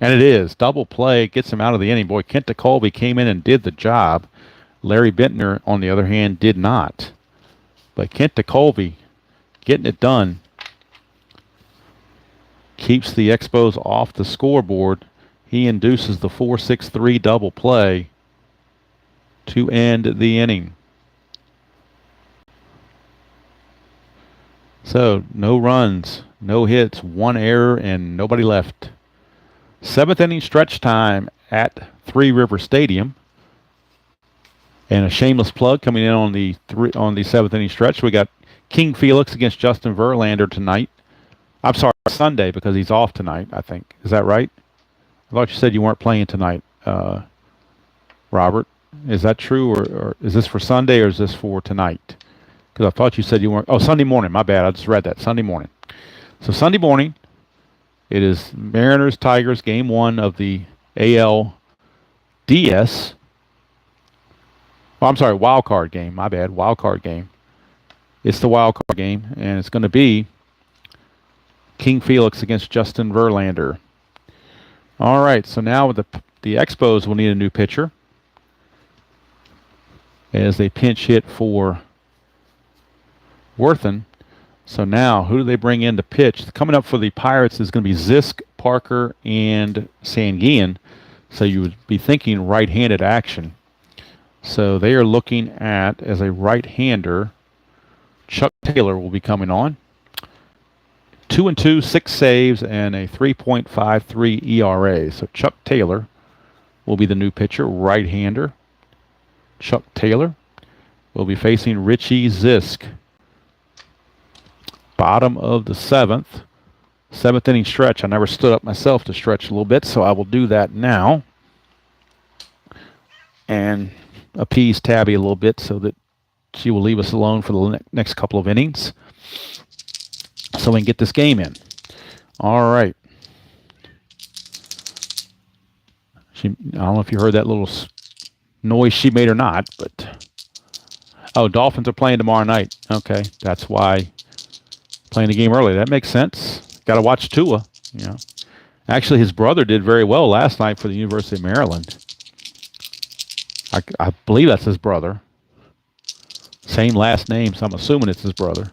And it is. Double play gets him out of the inning. Boy, Kent DeColby came in and did the job. Larry Bentner, on the other hand, did not. But Kent DeColby getting it done keeps the Expos off the scoreboard. He induces the 4-6-3 double play to end the inning. So, no runs, no hits, 1 error, and nobody left. 7th inning stretch time at Three River Stadium. And a shameless plug coming in on the 7th inning stretch. We got King Felix against Justin Verlander tonight. I'm sorry, Sunday, because he's off tonight, I think. Is that right? I thought you said you weren't playing tonight, Robert. Is that true, or is this for Sunday, or is this for tonight? Because I thought you said you weren't. Oh, Sunday morning. My bad. I just read that. Sunday morning. So Sunday morning, it is Mariners-Tigers, Game 1 of the ALDS. Oh, I'm sorry, wild card game. My bad, wild card game. It's the wild card game, and it's going to be King Felix against Justin Verlander. All right, so now the Expos will need a new pitcher as they pinch hit for Worthen. So now, who do they bring in to pitch? Coming up for the Pirates is going to be Zisk, Parker, and Sanguian. So you would be thinking right-handed action. So they are looking at, as a right-hander, Chuck Taylor will be coming on. 2-2, 6 saves, and a 3.53 ERA. So Chuck Taylor will be the new pitcher, right-hander. Chuck Taylor will be facing Richie Zisk. Bottom of the 7th inning stretch. I never stood up myself to stretch a little bit, so I will do that now and appease Tabby a little bit so that she will leave us alone for the next couple of innings so we can get this game in. All right. I don't know if you heard that little noise she made or not, but oh, Dolphins are playing tomorrow night. Okay, that's why. Playing the game early. That makes sense. Got to watch Tua. You know. Actually, his brother did very well last night for the University of Maryland. I believe that's his brother. Same last name, so I'm assuming it's his brother.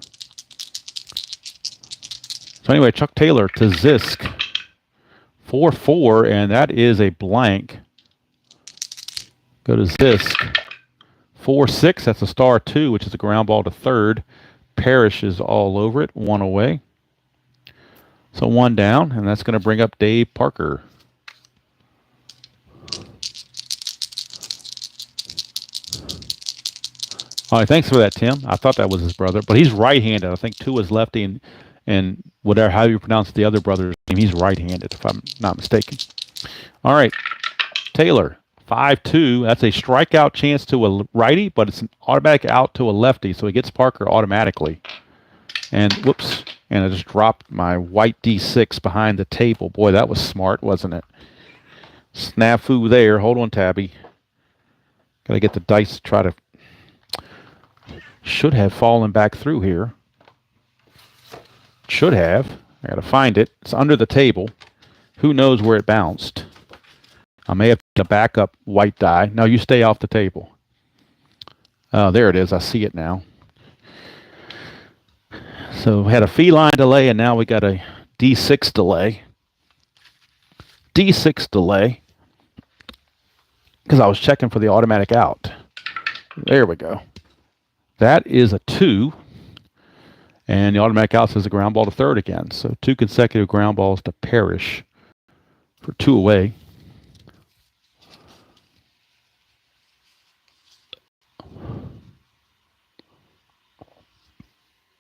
So anyway, Chuck Taylor to Zisk. 4-4, and that is a blank. Go to Zisk. 4-6, that's a star 2, which is a ground ball to third. Parrish is all over it, 1 away. So 1 down, and that's going to bring up Dave Parker. All right, thanks for that, Tim. I thought that was his brother, but he's right-handed. I think Tua's lefty, and whatever, how you pronounce the other brother's name, he's right-handed, if I'm not mistaken. All right, Taylor, 5-2. That's a strikeout chance to a righty, but it's an automatic out to a lefty, so he gets Parker automatically. And, whoops, and I just dropped my white D6 behind the table. Boy, that was smart, wasn't it? Snafu there. Hold on, Tabby. Got to get the dice to try to... Should have fallen back through here. Should have. I got to find it. It's under the table. Who knows where it bounced? I may have to back up white die. No, you stay off the table. Oh, there it is. I see it now. So we had a feline delay, and now we got a D6 delay. D6 delay. Because I was checking for the automatic out. There we go. That is a 2. And the automatic out says a ground ball to third again. So 2 consecutive ground balls to Parrish for 2 away.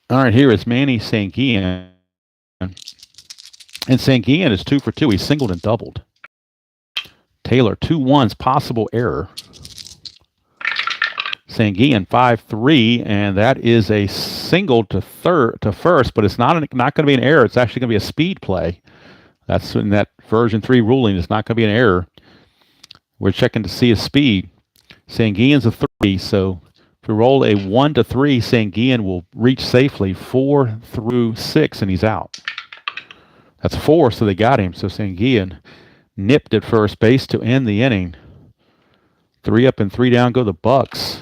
All right, here is Manny Sanguian. And Sanguian is 2 for 2. He singled and doubled. Taylor, 2-1s, possible error. Sanguian, 5-3, and that is a single to first, but it's not going to be an error. It's actually going to be a speed play. That's in that version 3 ruling. It's not going to be an error. We're checking to see his speed. Sanguillen's a 3, so if we roll a 1 to 3, Sanguillen will reach safely 4 through 6, and he's out. That's 4, so they got him. So Sanguillen nipped at first base to end the inning. 3 up and 3 down go the Bucks.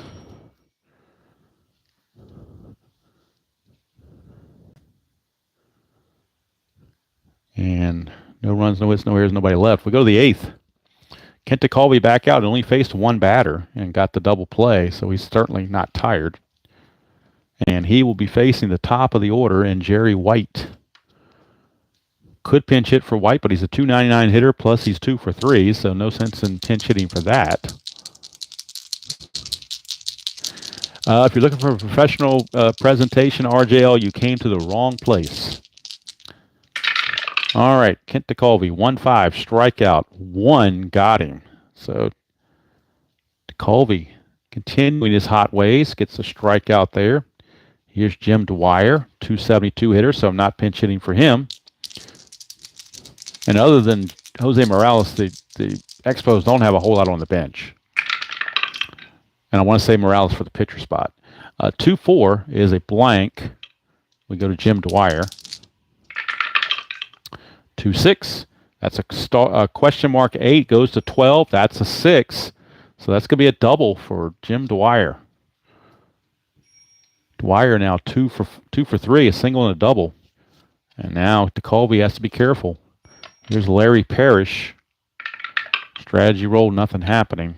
And no runs, no hits, no errors, nobody left. We go to the 8th. Kent DeColvey back out, only faced one batter and got the double play, so he's certainly not tired. And he will be facing the top of the order in Jerry White. Could pinch hit for White, but he's a .299 hitter, plus he's 2 for 3, so no sense in pinch hitting for that. If you're looking for a professional presentation, RJL, you came to the wrong place. All right, Kent DeColvey, 1-5, strikeout, 1 got him. So DeColvey continuing his hot ways, gets a strikeout there. Here's Jim Dwyer, .272 hitter, so I'm not pinch hitting for him. And other than Jose Morales, the Expos don't have a whole lot on the bench. And I want to say Morales for the pitcher spot. 2-4 is a blank. We go to Jim Dwyer. 2-6. That's a question mark 8 goes to 12. That's a 6. So that's going to be a double for Jim Dwyer. Dwyer now 2 for 3, a single and a double. And now DeColvey has to be careful. Here's Larry Parrish. Strategy roll, nothing happening.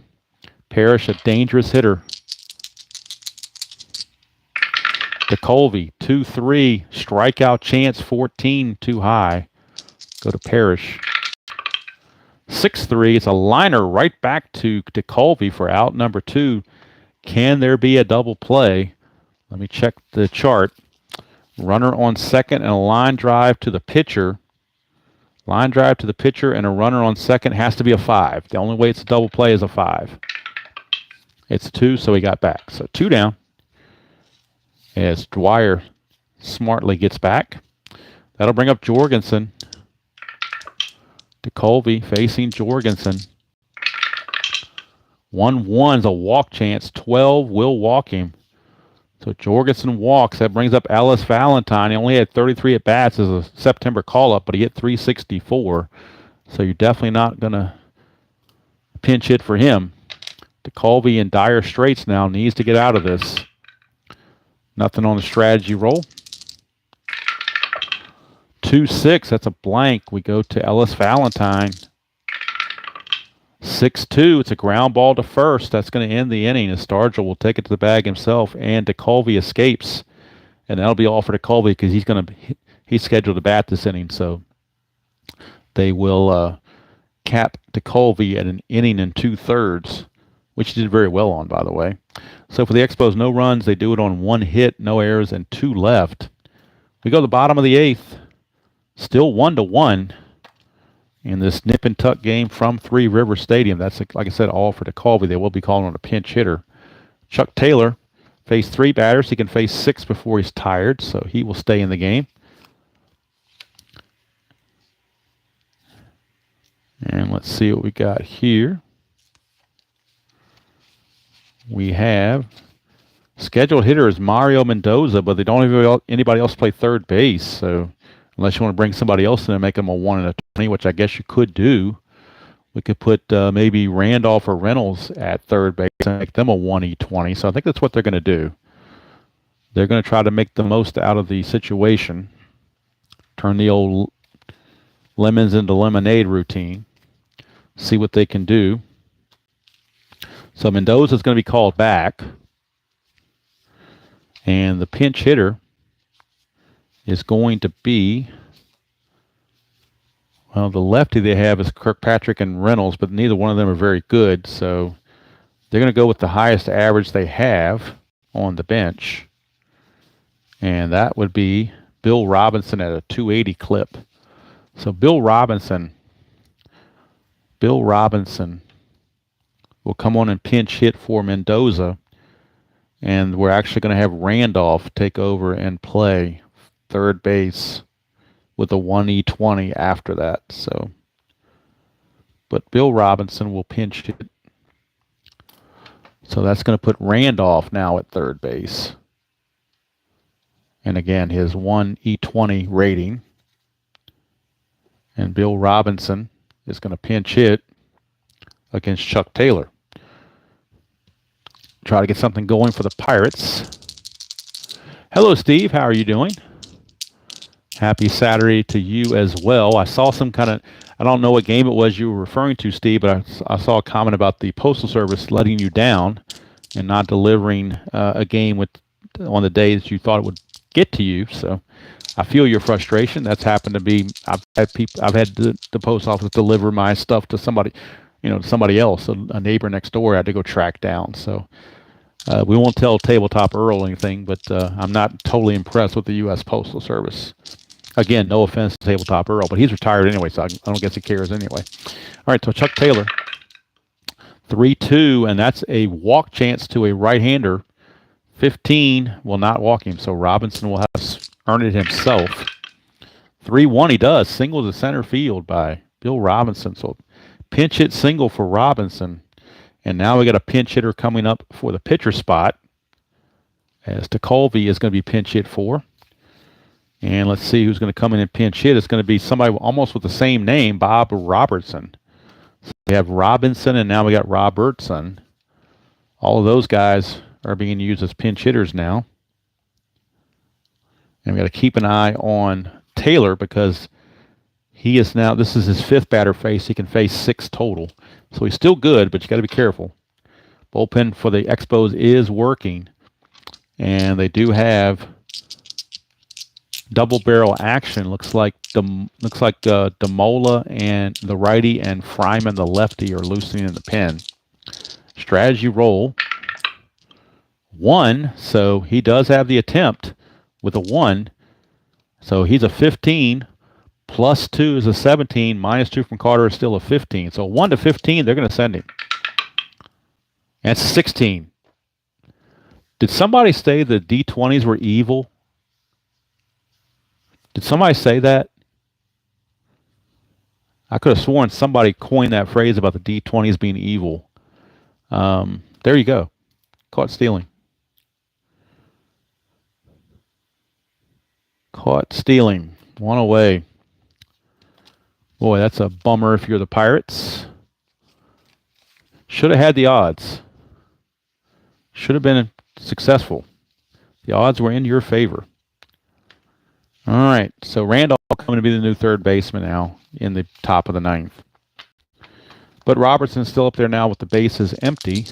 Parrish, a dangerous hitter. DeColvey, 2-3, strikeout chance, 14, too high. Go to Parrish. 6-3, it's a liner right back to DeColvey for out number 2. Can there be a double play? Let me check the chart. Runner on second and a line drive to the pitcher. Line drive to the pitcher and a runner on second has to be a 5. The only way it's a double play is a 5. It's 2, so he got back. So 2 down as Dwyer smartly gets back. That'll bring up Jorgensen. DeColvey facing Jorgensen. 1-1's a walk chance. 12 will walk him. So Jorgensen walks. That brings up Ellis Valentine. He only had 33 at-bats as a September call-up, but he hit .364. So you're definitely not going to pinch hit for him. DeColvey in dire straits now. Needs to get out of this. Nothing on the strategy roll. 2-6. That's a blank. We go to Ellis Valentine. 6-2. It's a ground ball to first. That's going to end the inning as Stargell will take it to the bag himself, and DeColvey escapes. And that'll be all for DeColvey because he's scheduled to bat this inning. So they will cap DeColvey at an inning and 2/3, which he did very well on, by the way. So for the Expos, no runs. They do it on 1 hit, no errors, and 2 left. We go to the bottom of the 8th. Still 1-1 in this nip and tuck game from Three River Stadium. That's, like I said, all for DeColvey. They will be calling on a pinch hitter. Chuck Taylor faced 3 batters. He can face 6 before he's tired, so he will stay in the game. And let's see what we got here. We have scheduled hitter is Mario Mendoza, but they don't have anybody else play third base. So unless you want to bring somebody else in and make them a 1 and a 20, which I guess you could do, we could put maybe Randolph or Reynolds at third base and make them a 1E20. So I think that's what they're going to do. They're going to try to make the most out of the situation, turn the old lemons into lemonade routine, see what they can do. So Mendoza's going to be called back. And the pinch hitter is going to be, well, the lefty they have is Kirkpatrick and Reynolds, but neither one of them are very good. So they're going to go with the highest average they have on the bench. And that would be Bill Robinson at a 280 clip. So Bill Robinson will come on and pinch hit for Mendoza. And we're actually going to have Randolph take over and play third base with a 1E20 after that. So but Bill Robinson will pinch hit. So that's going to put Randolph now at third base. And again, his 1E20 rating. And Bill Robinson is going to pinch hit against Chuck Taylor. Try to get something going for the Pirates. Hello, Steve. How are you doing? Happy Saturday to you as well. I saw some kind of, I don't know what game it was you were referring to, Steve, but I saw a comment about the Postal Service letting you down and not delivering a game on the days you thought it would get to you. So I feel your frustration. That's happened to be, I've had the post office deliver my stuff to somebody, somebody else, a neighbor next door I had to go track down. So we won't tell Tabletop Earl anything, but I'm not totally impressed with the U.S. Postal Service. Again, no offense to Tabletop Earl, but he's retired anyway, so I don't guess he cares anyway. All right, so Chuck Taylor, 3-2, and that's a walk chance to a right-hander. 15 will not walk him, so Robinson will have to earn it himself. 3-1 he does. Single to center field by Bill Robinson. So pinch hit single for Robinson. And now we got a pinch hitter coming up for the pitcher spot, as DeColvey is going to be pinch hit for. And let's see who's going to come in and pinch hit. It's going to be somebody almost with the same name, Bob Robertson. So we have Robinson, and now we got Robertson. All of those guys are being used as pinch hitters now. And we got to keep an eye on Taylor because he is now, this is his fifth batter face. He can face 6 total. So he's still good, but you got to be careful. Bullpen for the Expos is working. And they do have double barrel action. Looks like Demola and the righty and Fryman the lefty are loosening the pen. Strategy roll. 1, so he does have the attempt with a 1. So he's a 15. Plus 2 is a 17. Minus 2 from Carter is still a 15. So 1 to 15, they're going to send him. That's 16. Did somebody say the D20s were evil? Did somebody say that? I could have sworn somebody coined that phrase about the D20s being evil. There you go. Caught stealing. Caught stealing. 1 away. Boy, that's a bummer if you're the Pirates. Should have had the odds. Should have been successful. The odds were in your favor. All right, so Randolph coming to be the new third baseman now in the top of the 9th. But Robertson's still up there now with the bases empty.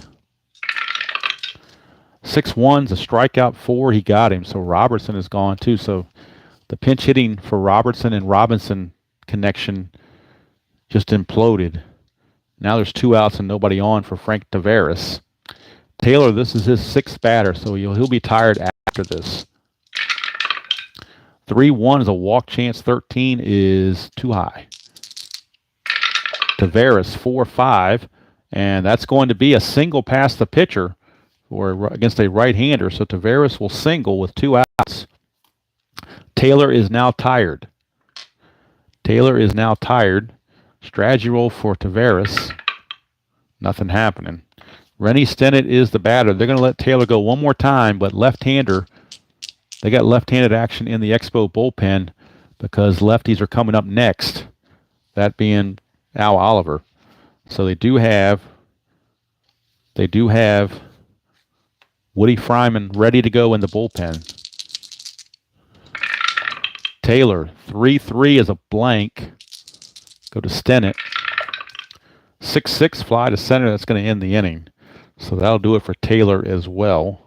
6-1's a strikeout, 4. He got him, so Robertson is gone too. So the pinch hitting for Robertson and Robinson connection just imploded. Now there's 2 outs and nobody on for Frank Tavares. Taylor, this is his 6th batter, so he'll be tired after this. 3-1 is a walk chance. 13 is too high. Tavares 4-5, and that's going to be a single past the pitcher against a right-hander. So Tavares will single with 2 outs. Taylor is now tired. Strategy roll for Tavares. Nothing happening. Rennie Stennett is the batter. They're going to let Taylor go one more time, but left-hander. They got left-handed action in the Expo bullpen because lefties are coming up next, that being Al Oliver. So they do have Woody Fryman ready to go in the bullpen. Taylor, 3-3 is a blank. Go to Stennett. 6-6 fly to center. That's going to end the inning. So that'll do it for Taylor as well,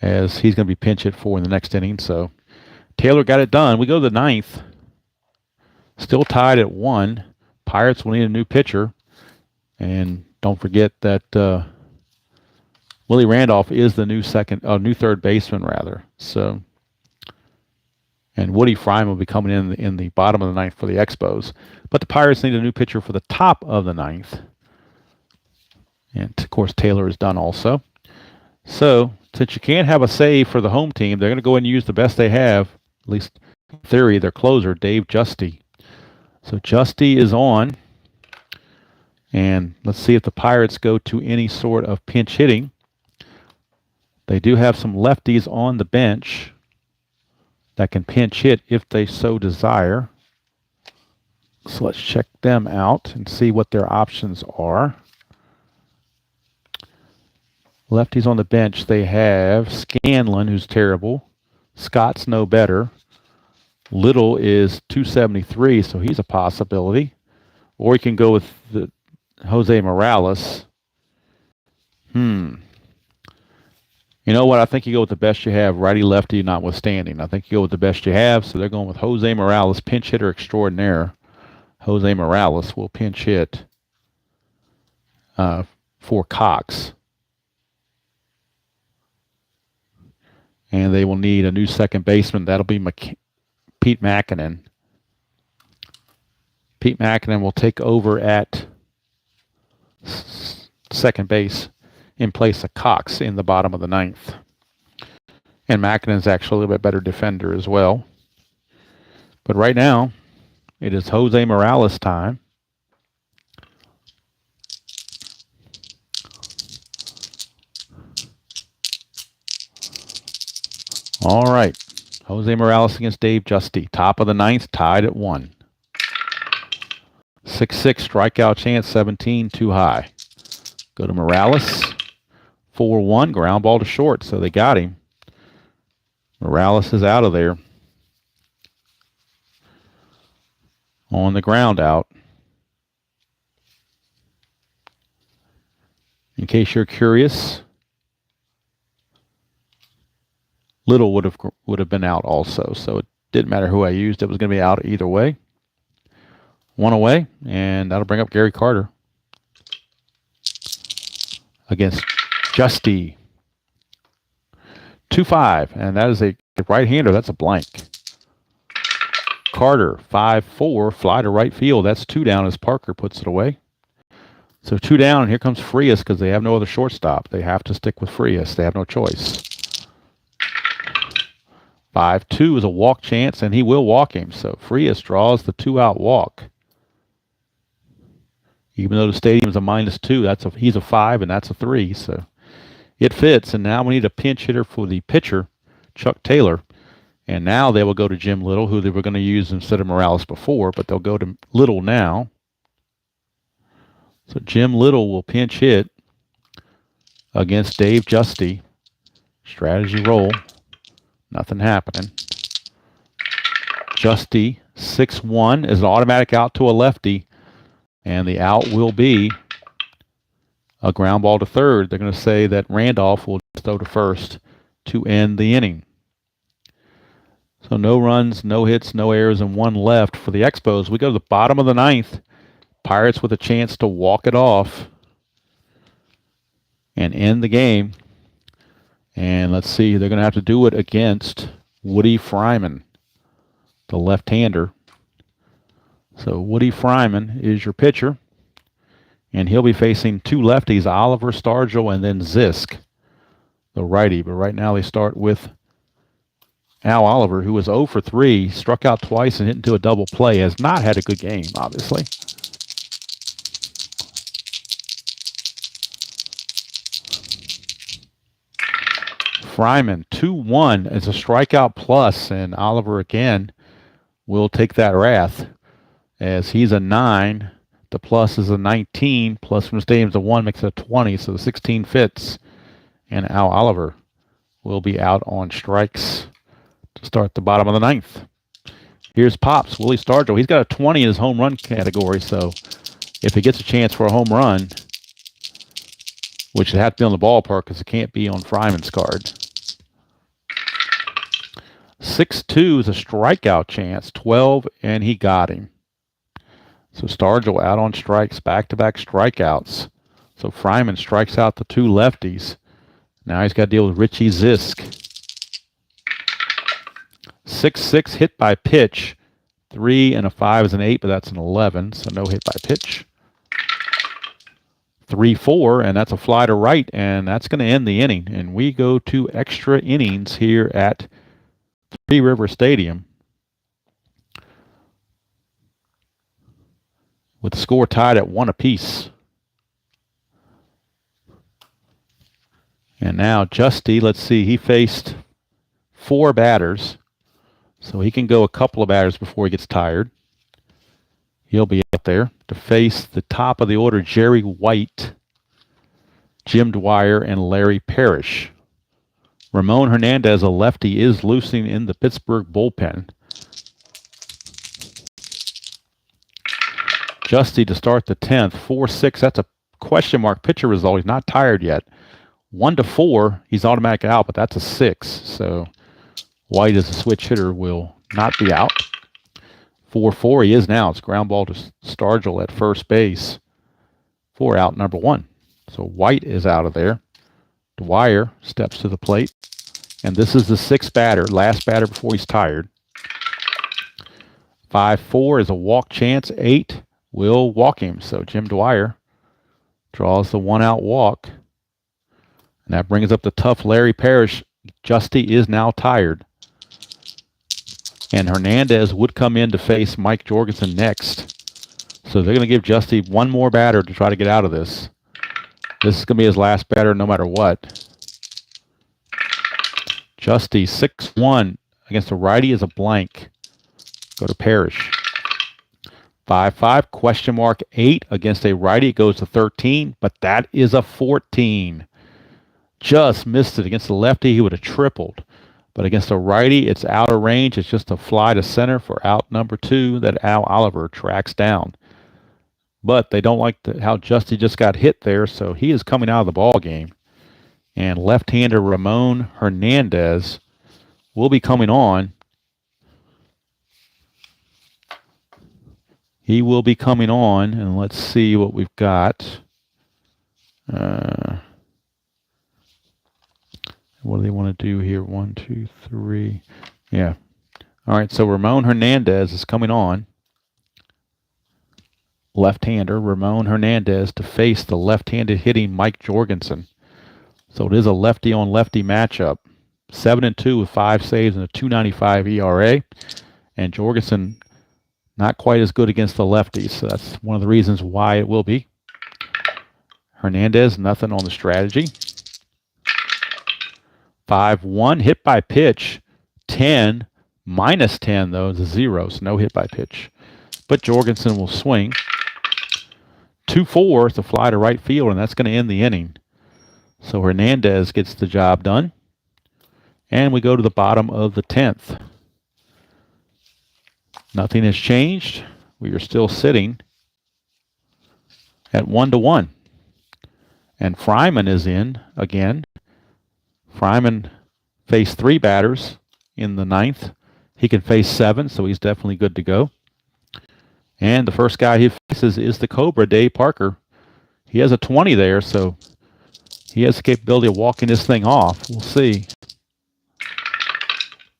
as he's going to be pinch hit for in the next inning. So Taylor got it done. We go to the 9th. Still tied at 1. Pirates will need a new pitcher. And don't forget that Willie Randolph is the new third baseman rather. So, and Woody Fryman will be coming in the bottom of the 9th for the Expos. But the Pirates need a new pitcher for the top of the 9th. And, of course, Taylor is done also. So, since you can't have a save for the home team, they're going to go ahead and use the best they have, at least in theory, their closer, Dave Justy. So, Justy is on. And let's see if the Pirates go to any sort of pinch hitting. They do have some lefties on the bench that can pinch hit if they so desire. So let's check them out and see what their options are. Lefties on the bench, they have Scanlon, who's terrible. Scott's no better. Little is 273, so he's a possibility. Or you can go with the Jose Morales. You know what? I think you go with the best you have, righty-lefty notwithstanding. I think you go with the best you have, so they're going with Jose Morales, pinch hitter extraordinaire. Jose Morales will pinch hit for Cox. And they will need a new second baseman. That'll be Pete Makinen. Pete Makinen will take over at second base in place of Cox in the bottom of the ninth. And Makinen's actually a little bit better defender as well. But right now, it is Jose Morales time. All right. Jose Morales against Dave Justy. Top of the ninth, tied at 1. 6-6 strikeout chance, 17 too high. Go to Morales. 4-1, ground ball to short, so they got him. Morales is out of there. On the ground out. In case you're curious, Little would have been out also, so it didn't matter who I used. It was going to be out either way. 1 away, and that'll bring up Gary Carter against Justy. 2-5, and that is a right-hander. That's a blank. Carter, 5-4, fly to right field. That's 2 down as Parker puts it away. So 2 down, and here comes Frias because they have no other shortstop. They have to stick with Frias. They have no choice. 5-2 is a walk chance, and he will walk him. So Frias draws the 2-out walk. Even though the stadium is a -2, he's a 5, and that's a 3. So it fits, and now we need a pinch hitter for the pitcher, Chuck Taylor. And now they will go to Jim Little, who they were going to use instead of Morales before, but they'll go to Little now. So Jim Little will pinch hit against Dave Justy. Strategy roll. Nothing happening. Justy, 6-1, is an automatic out to a lefty. And the out will be a ground ball to third. They're going to say that Randolph will throw to first to end the inning. So no runs, no hits, no errors, and 1 left for the Expos. We go to the bottom of the ninth. Pirates with a chance to walk it off and end the game. And let's see, they're going to have to do it against Woody Fryman, the left-hander. So Woody Fryman is your pitcher, and he'll be facing 2 lefties, Oliver, Stargell, and then Zisk, the righty. But right now they start with Al Oliver, who was 0 for 3, struck out twice and hit into a double play, has not had a good game, obviously. Fryman, 2-1 is a strikeout plus, and Oliver again will take that wrath as he's a 9. The plus is a 19, plus from the stadium's a 1 makes it a 20, so the 16 fits. And Al Oliver will be out on strikes to start the bottom of the ninth. Here's Pops, Willie Stargell. He's got a 20 in his home run category, so if he gets a chance for a home run, which would have to be on the ballpark because it can't be on Fryman's card. 6-2 is a strikeout chance, 12, and he got him. So Stargell out on strikes, back-to-back strikeouts. So Fryman strikes out the 2 lefties. Now he's got to deal with Richie Zisk. 6-6 hit by pitch. 3 and a 5 is an 8, but that's an 11, so no hit by pitch. 3-4, and that's a fly to right, and that's going to end the inning. And we go to extra innings here at Three River Stadium, with the score tied at 1 apiece. And now Justy, let's see, he faced 4 batters. So he can go a couple of batters before he gets tired. He'll be out there to face the top of the order, Jerry White, Jim Dwyer, and Larry Parrish. Ramon Hernandez, a lefty, is loosing in the Pittsburgh bullpen. Justy to start the 10th, 4-6. That's a question mark pitcher result. He's not tired yet. 1-4, he's automatic out, but that's a 6. So White as a switch hitter will not be out. 4-4 he is now. It's ground ball to Stargell at first base. 4 out, number 1. So White is out of there. Dwyer steps to the plate. And this is the 6th batter, last batter before he's tired. 5-4 is a walk chance. 8 will walk him. So Jim Dwyer draws the 1-out walk. And that brings up the tough Larry Parrish. Justy is now tired. And Hernandez would come in to face Mike Jorgensen next. So they're going to give Justy one more batter to try to get out of this. This is going to be his last batter no matter what. Justy, 6-1 against a righty is a blank. Go to Parrish. 5-5, question mark 8 against a righty. It goes to 13, but that is a 14. Just missed it. Against the lefty, he would have tripled. But against a righty, it's out of range. It's just a fly to center for out number 2 that Al Oliver tracks down. But they don't like how Justy just got hit there, so he is coming out of the ball game. And left-hander Ramon Hernandez will be coming on. He will be coming on, and let's see what we've got. What do they want to do here? 1, 2, 3. Yeah. All right, so Ramon Hernandez is coming on. Left-hander Ramon Hernandez to face the left-handed hitting Mike Jorgensen. So it is a lefty-on-lefty matchup. 7-2 with 5 saves and a 2.95 ERA. And Jorgensen not quite as good against the lefties, so that's one of the reasons why it will be. Hernandez, nothing on the strategy. 5-1, hit by pitch. 10, minus 10, though, is a 0, so no hit by pitch. But Jorgensen will swing. 2-4, it's a fly to right field, and that's going to end the inning. So Hernandez gets the job done. And we go to the bottom of the 10th. Nothing has changed. We are still sitting at 1-1. And Fryman is in again. Fryman faced 3 batters in the 9th. He can face 7, so he's definitely good to go. And the first guy he faces is the Cobra, Dave Parker. He has a 20 there, so he has the capability of walking this thing off. We'll see.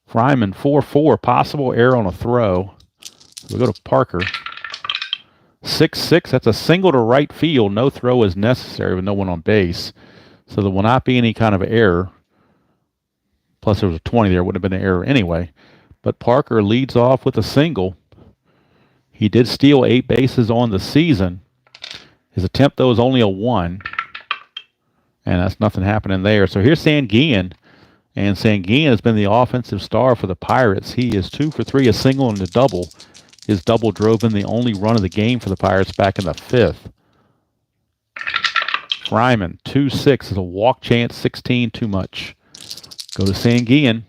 Fryman, 4-4, possible error on a throw. So we go to Parker. 6-6, that's a single to right field. No throw is necessary with no one on base. So there will not be any kind of error. Plus there was a 20 there. Would have been an error anyway. But Parker leads off with a single. He did steal 8 bases on the season. His attempt, though, is only a 1. And that's nothing happening there. So here's Sanguillen. And Sanguillen has been the offensive star for the Pirates. He is 2 for 3, a single and a double. His double drove in the only run of the game for the Pirates back in the 5th. Fryman, 2-6 is a walk chance, 16 too much. Go to Sanguillen.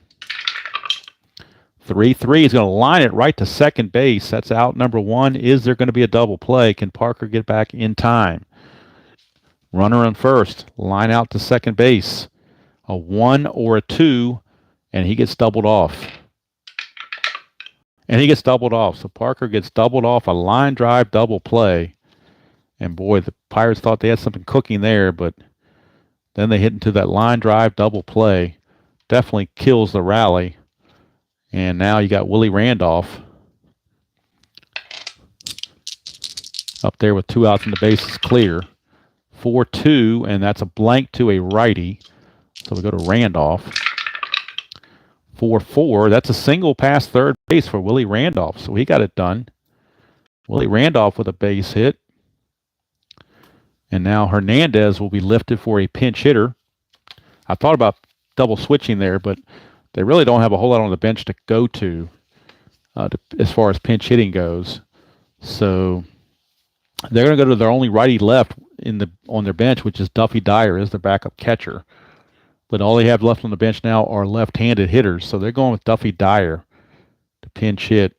3-3. He's going to line it right to second base. That's out number 1. Is there going to be a double play? Can Parker get back in time? Runner on first. Line out to second base. A 1 or a 2, and he gets doubled off. And he gets doubled off. So Parker gets doubled off, a line drive double play. And boy, the Pirates thought they had something cooking there, but then they hit into that line drive double play. Definitely kills the rally. And now you got Willie Randolph up there with 2 outs and the bases clear. 4-2, and that's a blank to a righty. So we go to Randolph. 4-4. That's a single past third base for Willie Randolph. So he got it done. Willie Randolph with a base hit. And now Hernandez will be lifted for a pinch hitter. I thought about double switching there, but they really don't have a whole lot on the bench to go to, as far as pinch hitting goes. So they're going to go to their only righty left on their bench, which is Duffy Dyer as their backup catcher. But all they have left on the bench now are left-handed hitters, so they're going with Duffy Dyer to pinch hit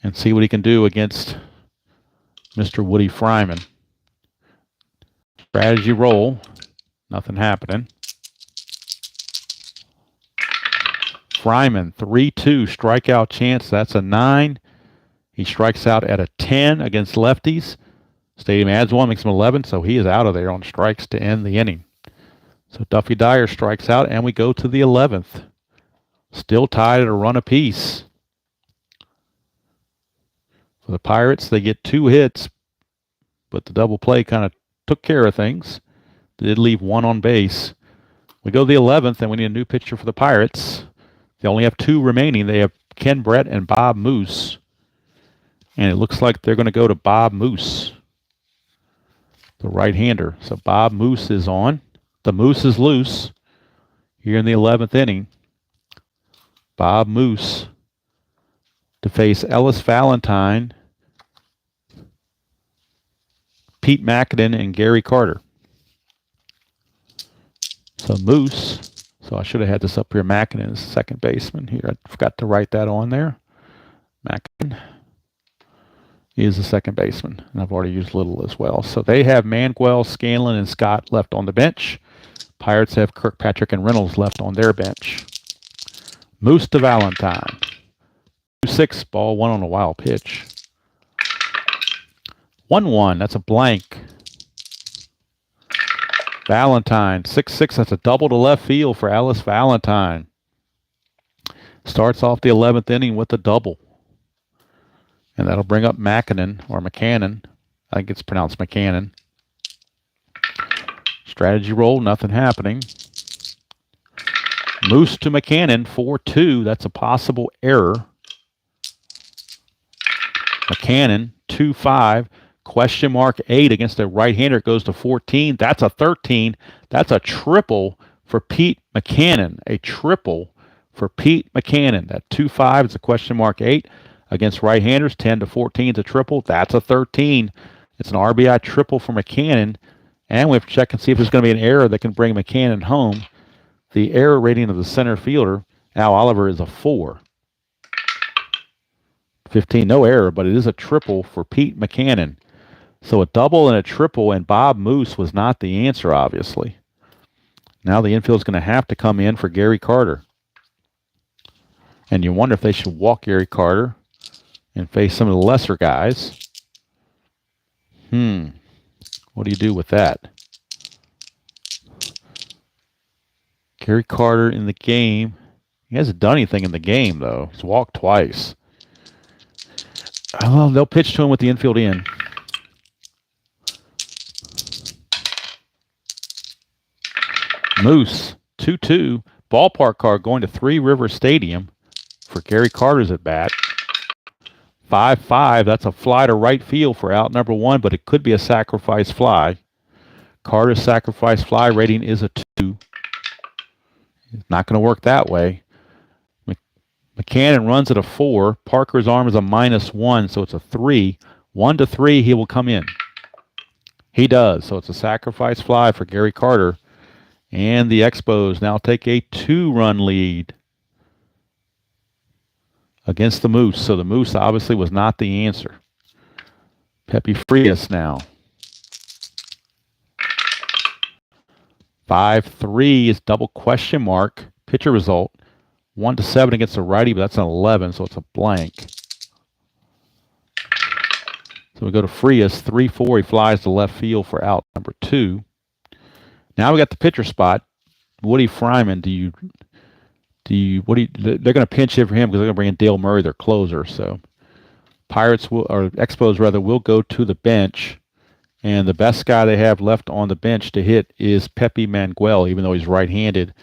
and see what he can do against Mr. Woody Fryman. Strategy roll, nothing happening. Fryman, 3-2 strikeout chance. That's a 9. He strikes out at a 10 against lefties. Stadium adds 1, makes him 11, so he is out of there on strikes to end the inning. So Duffy Dyer strikes out, and we go to the 11th. Still tied at a run apiece. For the Pirates, they get 2 hits, but the double play kind of took care of things. They did leave 1 on base. We go to the 11th, and we need a new pitcher for the Pirates. They only have 2 remaining. They have Ken Brett and Bob Moose. And it looks like they're going to go to Bob Moose, the right-hander. So Bob Moose is on. The Moose is loose here in the 11th inning. Bob Moose to face Ellis Valentine, Pete Mackinnon, and Gary Carter. So Moose. So I should have had this up here. Mackinnon is second baseman here. I forgot to write that on there. Mackinnon is the second baseman, and I've already used Little as well. So they have Manguel, Scanlon, and Scott left on the bench. Pirates have Kirkpatrick and Reynolds left on their bench. Moose to Valentine. 2-6, ball 1 on a wild pitch. 1-1, that's a blank. Valentine, 6-6, that's a double to left field for Ellis Valentine. Starts off the 11th inning with a double. And that'll bring up Mackinnon, or McCannon. I think it's pronounced McCannon. Strategy roll, nothing happening. Moose to McCannon, 4-2. That's a possible error. McCannon, 2-5. Question mark 8 against the right-hander. It goes to 14. That's a 13. That's a triple for Pete McCannon. A triple for Pete McCannon. That 2-5 is a question mark 8 against right-handers. 10 to 14 is a triple. That's a 13. It's an RBI triple for McCannon. And we have to check and see if there's going to be an error that can bring McCannon home. The error rating of the center fielder, Al Oliver, is a 4. 15, no error, but it is a triple for Pete McCannon. So a double and a triple, and Bob Moose was not the answer, obviously. Now the infield is going to have to come in for Gary Carter. And you wonder if they should walk Gary Carter and face some of the lesser guys. What do you do with that? Gary Carter in the game. He hasn't done anything in the game, though. He's walked twice. Well, they'll pitch to him with the infield in. Moose, 2-2. Ballpark card going to Three River Stadium for Gary Carter's at bat. 5-5. That's a fly to right field for out number 1, but it could be a sacrifice fly. Carter's sacrifice fly rating is a 2. It's not going to work that way. McCannon runs at a 4. Parker's arm is a -1, so it's a 3. 1-3, he will come in. He does, so it's a sacrifice fly for Gary Carter. And the Expos now take a 2-run lead against the Moose. So the Moose obviously was not the answer. Pepe Frias now. 5-3 is double question mark. Pitcher result. 1-7 against the righty, but that's an 11, so it's a blank. So we go to Frias, 3-4. He flies to left field for out number 2. Now we got the pitcher spot. Woody Fryman, they're going to pinch hit for him because they're going to bring in Dale Murray, their closer. So Expos will go to the bench. And the best guy they have left on the bench to hit is Pepe Manguel, even though he's right-handed.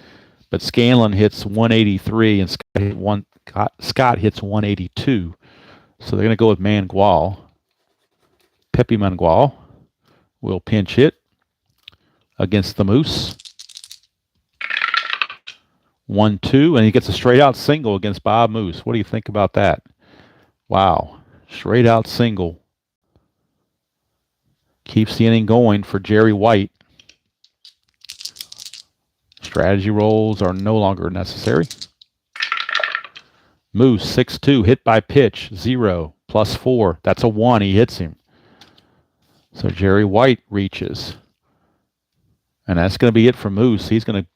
But Scanlon hits 183 and Scott hits 182. So they're going to go with Mangual. Pepe Mangual will pinch hit against the Moose. 1-2, and he gets a straight-out single against Bob Moose. What do you think about that? Wow, straight-out single. Keeps the inning going for Jerry White. Strategy rolls are no longer necessary. Moose, 6-2, hit by pitch, 0, +4. That's a 1. He hits him. So Jerry White reaches. And that's going to be it for Moose. He's going to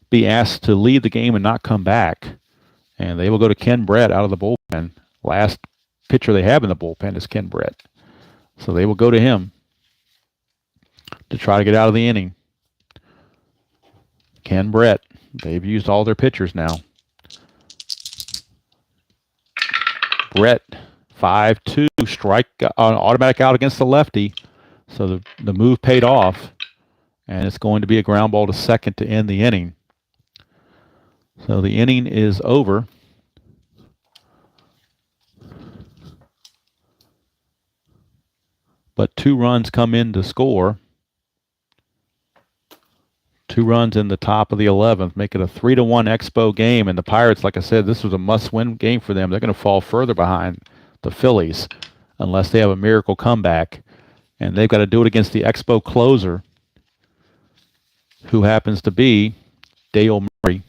be asked to leave the game and not come back. And they will go to Ken Brett out of the bullpen. Last pitcher they have in the bullpen is Ken Brett. So they will go to him to try to get out of the inning. Ken Brett. They've used all their pitchers now. Brett, 5-2, strike, automatic out against the lefty. So the move paid off. And it's going to be a ground ball to second to end the inning. So the inning is over. But 2 runs come in to score. 2 runs in the top of the 11th, make it a 3-1 Expo game. And the Pirates, like I said, this was a must-win game for them. They're going to fall further behind the Phillies unless they have a miracle comeback. And they've got to do it against the Expo closer, who happens to be Dale Murray.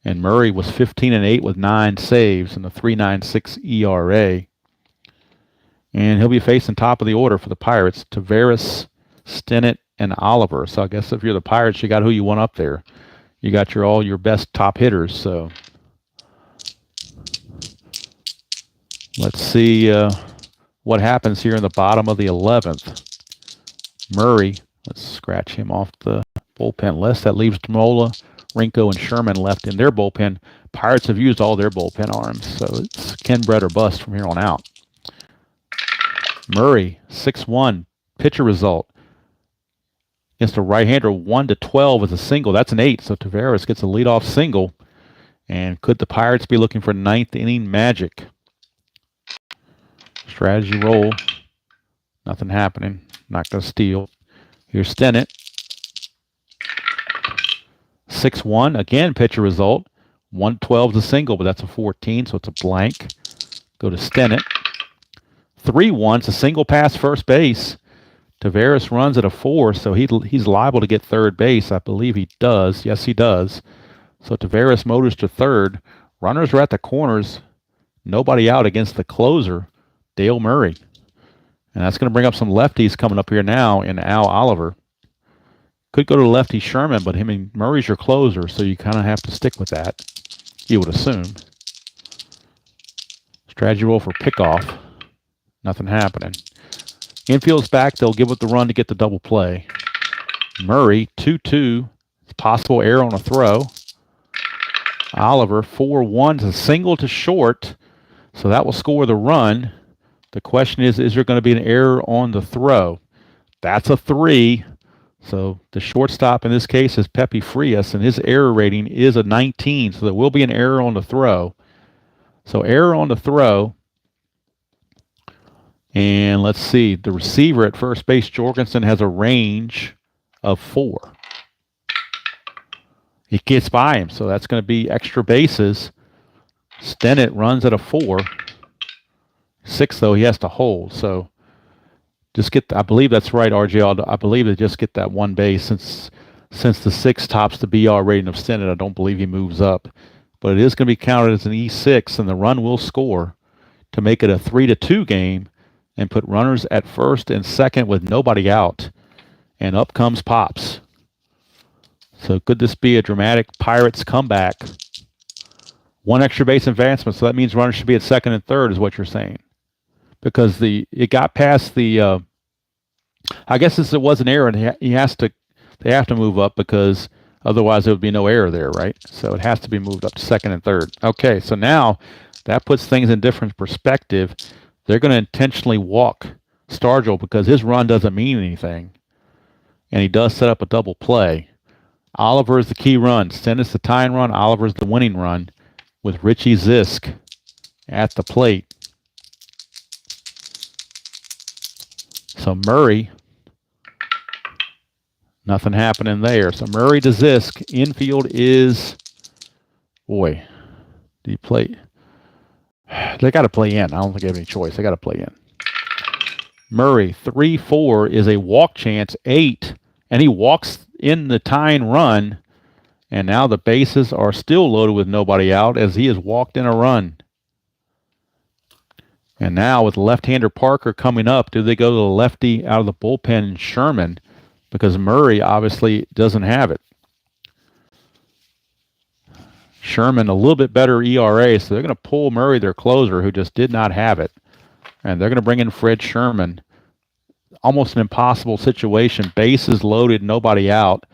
And Murray was 15-8 with 9 saves and a 3.96 ERA. And he'll be facing top of the order for the Pirates, Tavares, Stinnett, and Oliver. So I guess if you're the Pirates, you got who you want up there. You got all your best top hitters. So let's see what happens here in the bottom of the 11th. Murray, let's scratch him off the bullpen list. That leaves Mola, Rinko, and Sherman left in their bullpen. Pirates have used all their bullpen arms, so it's Ken Brett or bust from here on out. Murray, 6-1, pitcher result. Against a right-hander, 1-12 is a single. That's an 8, so Tavares gets a leadoff single. And could the Pirates be looking for 9th inning magic? Strategy roll. Nothing happening. Not going to steal. Here's Stinnett. 6-1, again pitcher result. 1-12 is a single, but that's a 14, so it's a blank. Go to Stinnett. 3-1, it's a single pass first base. Tavares runs at a 4, so he's liable to get third base. I believe he does. Yes, he does. So Tavares motors to third. Runners are at the corners. Nobody out against the closer, Dale Murray. And that's going to bring up some lefties coming up here now in Al Oliver. Could go to lefty Sherman, but Murray's your closer, so you kind of have to stick with that, you would assume. Strategy roll for pickoff. Nothing happening. Infield's back. They'll give it the run to get the double play. Murray, 2-2. Possible error on a throw. Oliver, 4-1. A single to short. So that will score the run. The question is there going to be an error on the throw? That's a 3. So the shortstop in this case is Pepe Frias, and his error rating is a 19. So there will be an error on the throw. So error on the throw. And let's see, the receiver at first base, Jorgensen, has a range of 4. He gets by him, so that's going to be extra bases. Stinnett runs at a 4. 6, though, he has to hold. So just I believe that's right, RJ. I believe they just get that 1 base since the 6 tops the BR rating of Stinnett. I don't believe he moves up. But it is going to be counted as an E6, and the run will score to make it a 3-2 game. And put runners at first and second with nobody out. And up comes Pops. So could this be a dramatic Pirates comeback? 1 extra base advancement, so that means runners should be at second and third is what you're saying. Because it got past the I guess since it was an error, and they have to move up because otherwise there would be no error there, right? So it has to be moved up to second and third. Okay, so now that puts things in different perspective. They're going to intentionally walk Stargell because his run doesn't mean anything. And he does set up a double play. Oliver is the key run. Stennis the tying run. Oliver's the winning run with Richie Zisk at the plate. So Murray Nothing happening there. So Murray to Zisk. Infield is, boy, do you play? They got to play in. I don't think they have any choice. They got to play in. Murray, 3-4 is a walk chance, 8, and he walks in the tying run, and now the bases are still loaded with nobody out as he has walked in a run. And now with left-hander Parker coming up, do they go to the lefty out of the bullpen, Sherman, because Murray obviously doesn't have it. Sherman, a little bit better ERA, so they're going to pull Murray, their closer, who just did not have it. And they're going to bring in Fred Sherman. Almost an impossible situation. Bases loaded, nobody out.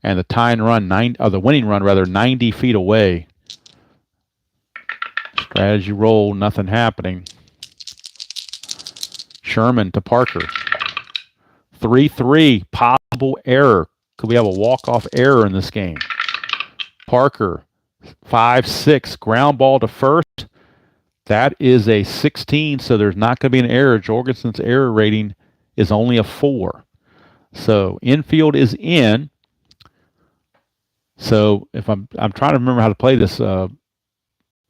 And the tying run, the winning run, 90 feet away. Strategy roll, nothing happening. Sherman to Parker. 3-3, possible error. Could we have a walk-off error in this game? Parker, 5-6, ground ball to first. That is a 16, so there's not going to be an error. Jorgensen's error rating is only a 4. So infield is in. So if I'm trying to remember how to play this,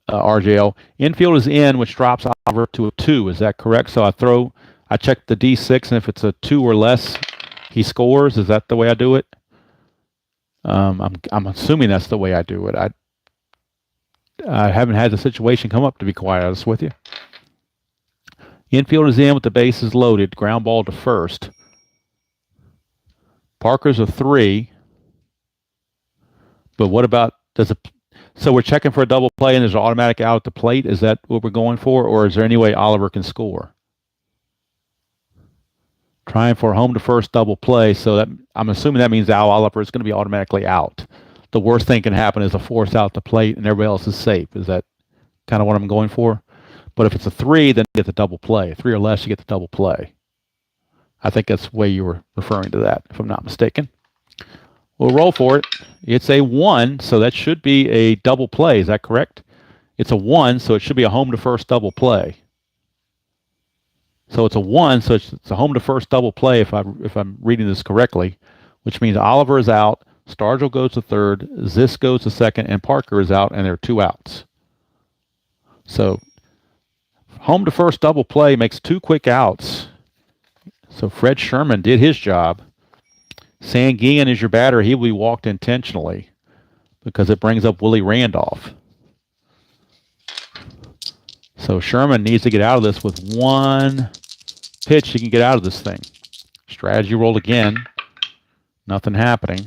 RJL. Infield is in, which drops Oliver to a 2. Is that correct? So I check the D6, and if it's a 2 or less, he scores. Is that the way I do it? I'm assuming that's the way I do it. I haven't had the situation come up, to be quite honest with you. Infield is in with the bases loaded. Ground ball to first. Parker's a 3. But what about, so we're checking for a double play and there's an automatic out at the plate? Is that what we're going for? Or is there any way Oliver can score? Trying for a home to first double play. So that I'm assuming that means Al Oliver is going to be automatically out. The worst thing can happen is a force out the plate and everybody else is safe. Is that kind of what I'm going for? But if it's a 3, then you get the double play. 3 or less, you get the double play. I think that's the way you were referring to that, if I'm not mistaken. We'll roll for it. It's a 1, so that should be a double play. Is that correct? It's a 1, so it should be a home to first double play. So it's a 1, so it's a home to first double play if I'm reading this correctly, which means Oliver is out, Stargell goes to third, Zisk goes to second, and Parker is out, and there are 2 outs. So home to first double play makes 2 quick outs. So Fred Sherman did his job. Sanguillen is your batter. He will be walked intentionally because it brings up Willie Randolph. So Sherman needs to get out of this with 1 pitch. He can get out of this thing. Strategy roll again. Nothing happening.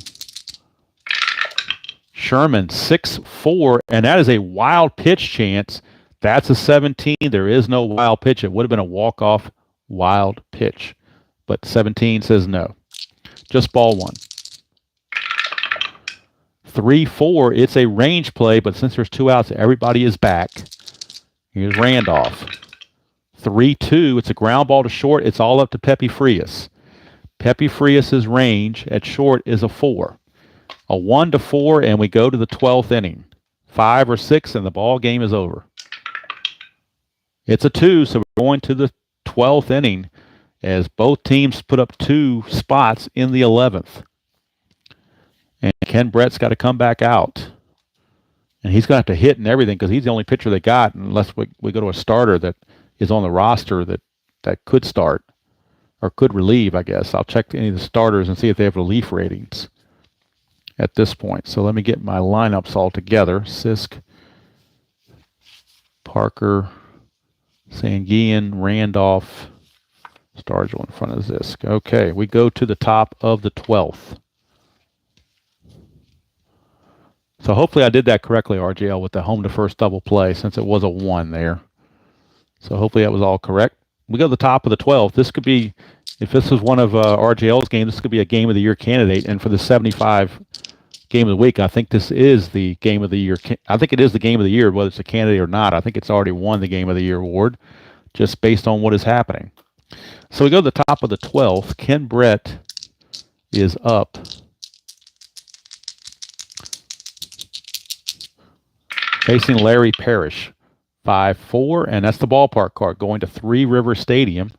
Sherman, 6-4, and that is a wild pitch chance. That's a 17. There is no wild pitch. It would have been a walk-off wild pitch. But 17 says no. Just ball 1. 3-4, it's a range play, but since there's 2 outs, everybody is back. Here's Randolph. 3-2, it's a ground ball to short. It's all up to Pepe Frias. Pepe Frias' range at short is a 4. A 1-4, and we go to the 12th inning. 5 or 6, and the ball game is over. It's a 2, so we're going to the 12th inning as both teams put up 2 spots in the 11th. And Ken Brett's got to come back out. And he's going to have to hit and everything because he's the only pitcher they got unless we go to a starter that is on the roster that could start or could relieve, I guess. I'll check any of the starters and see if they have relief ratings at this point. So let me get my lineups all together. Sisk, Parker, Sanguillen, Randolph, Stargell in front of Zisk. Okay, we go to the top of the 12th. So hopefully I did that correctly, RJL, with the home to first double play since it was a 1 there. So hopefully that was all correct. We go to the top of the 12th. This could be, if this was one of RJL's games, this could be a Game of the Year candidate. And for the 75 Game of the Week, I think this is the Game of the Year. I think it is the Game of the Year, whether it's a candidate or not. I think it's already won the Game of the Year award just based on what is happening. So we go to the top of the 12th. Ken Brett is up. Facing Larry Parrish. 5-4, and that's the ballpark card going to Three River Stadium.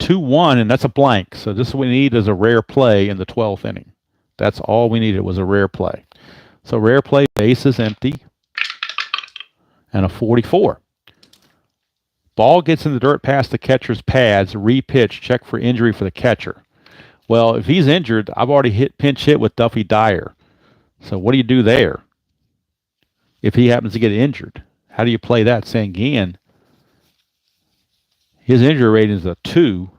2-1, and that's a blank. So this is what we need is a rare play in the 12th inning. That's all we needed was a rare play. So rare play, base is empty, and a 44. Ball gets in the dirt past the catcher's pads, re-pitch, check for injury for the catcher. Well, if he's injured, I've already pinch hit with Duffy Dyer. So what do you do there? If he happens to get injured, how do you play that? Sanguin, his injury rating is a 2.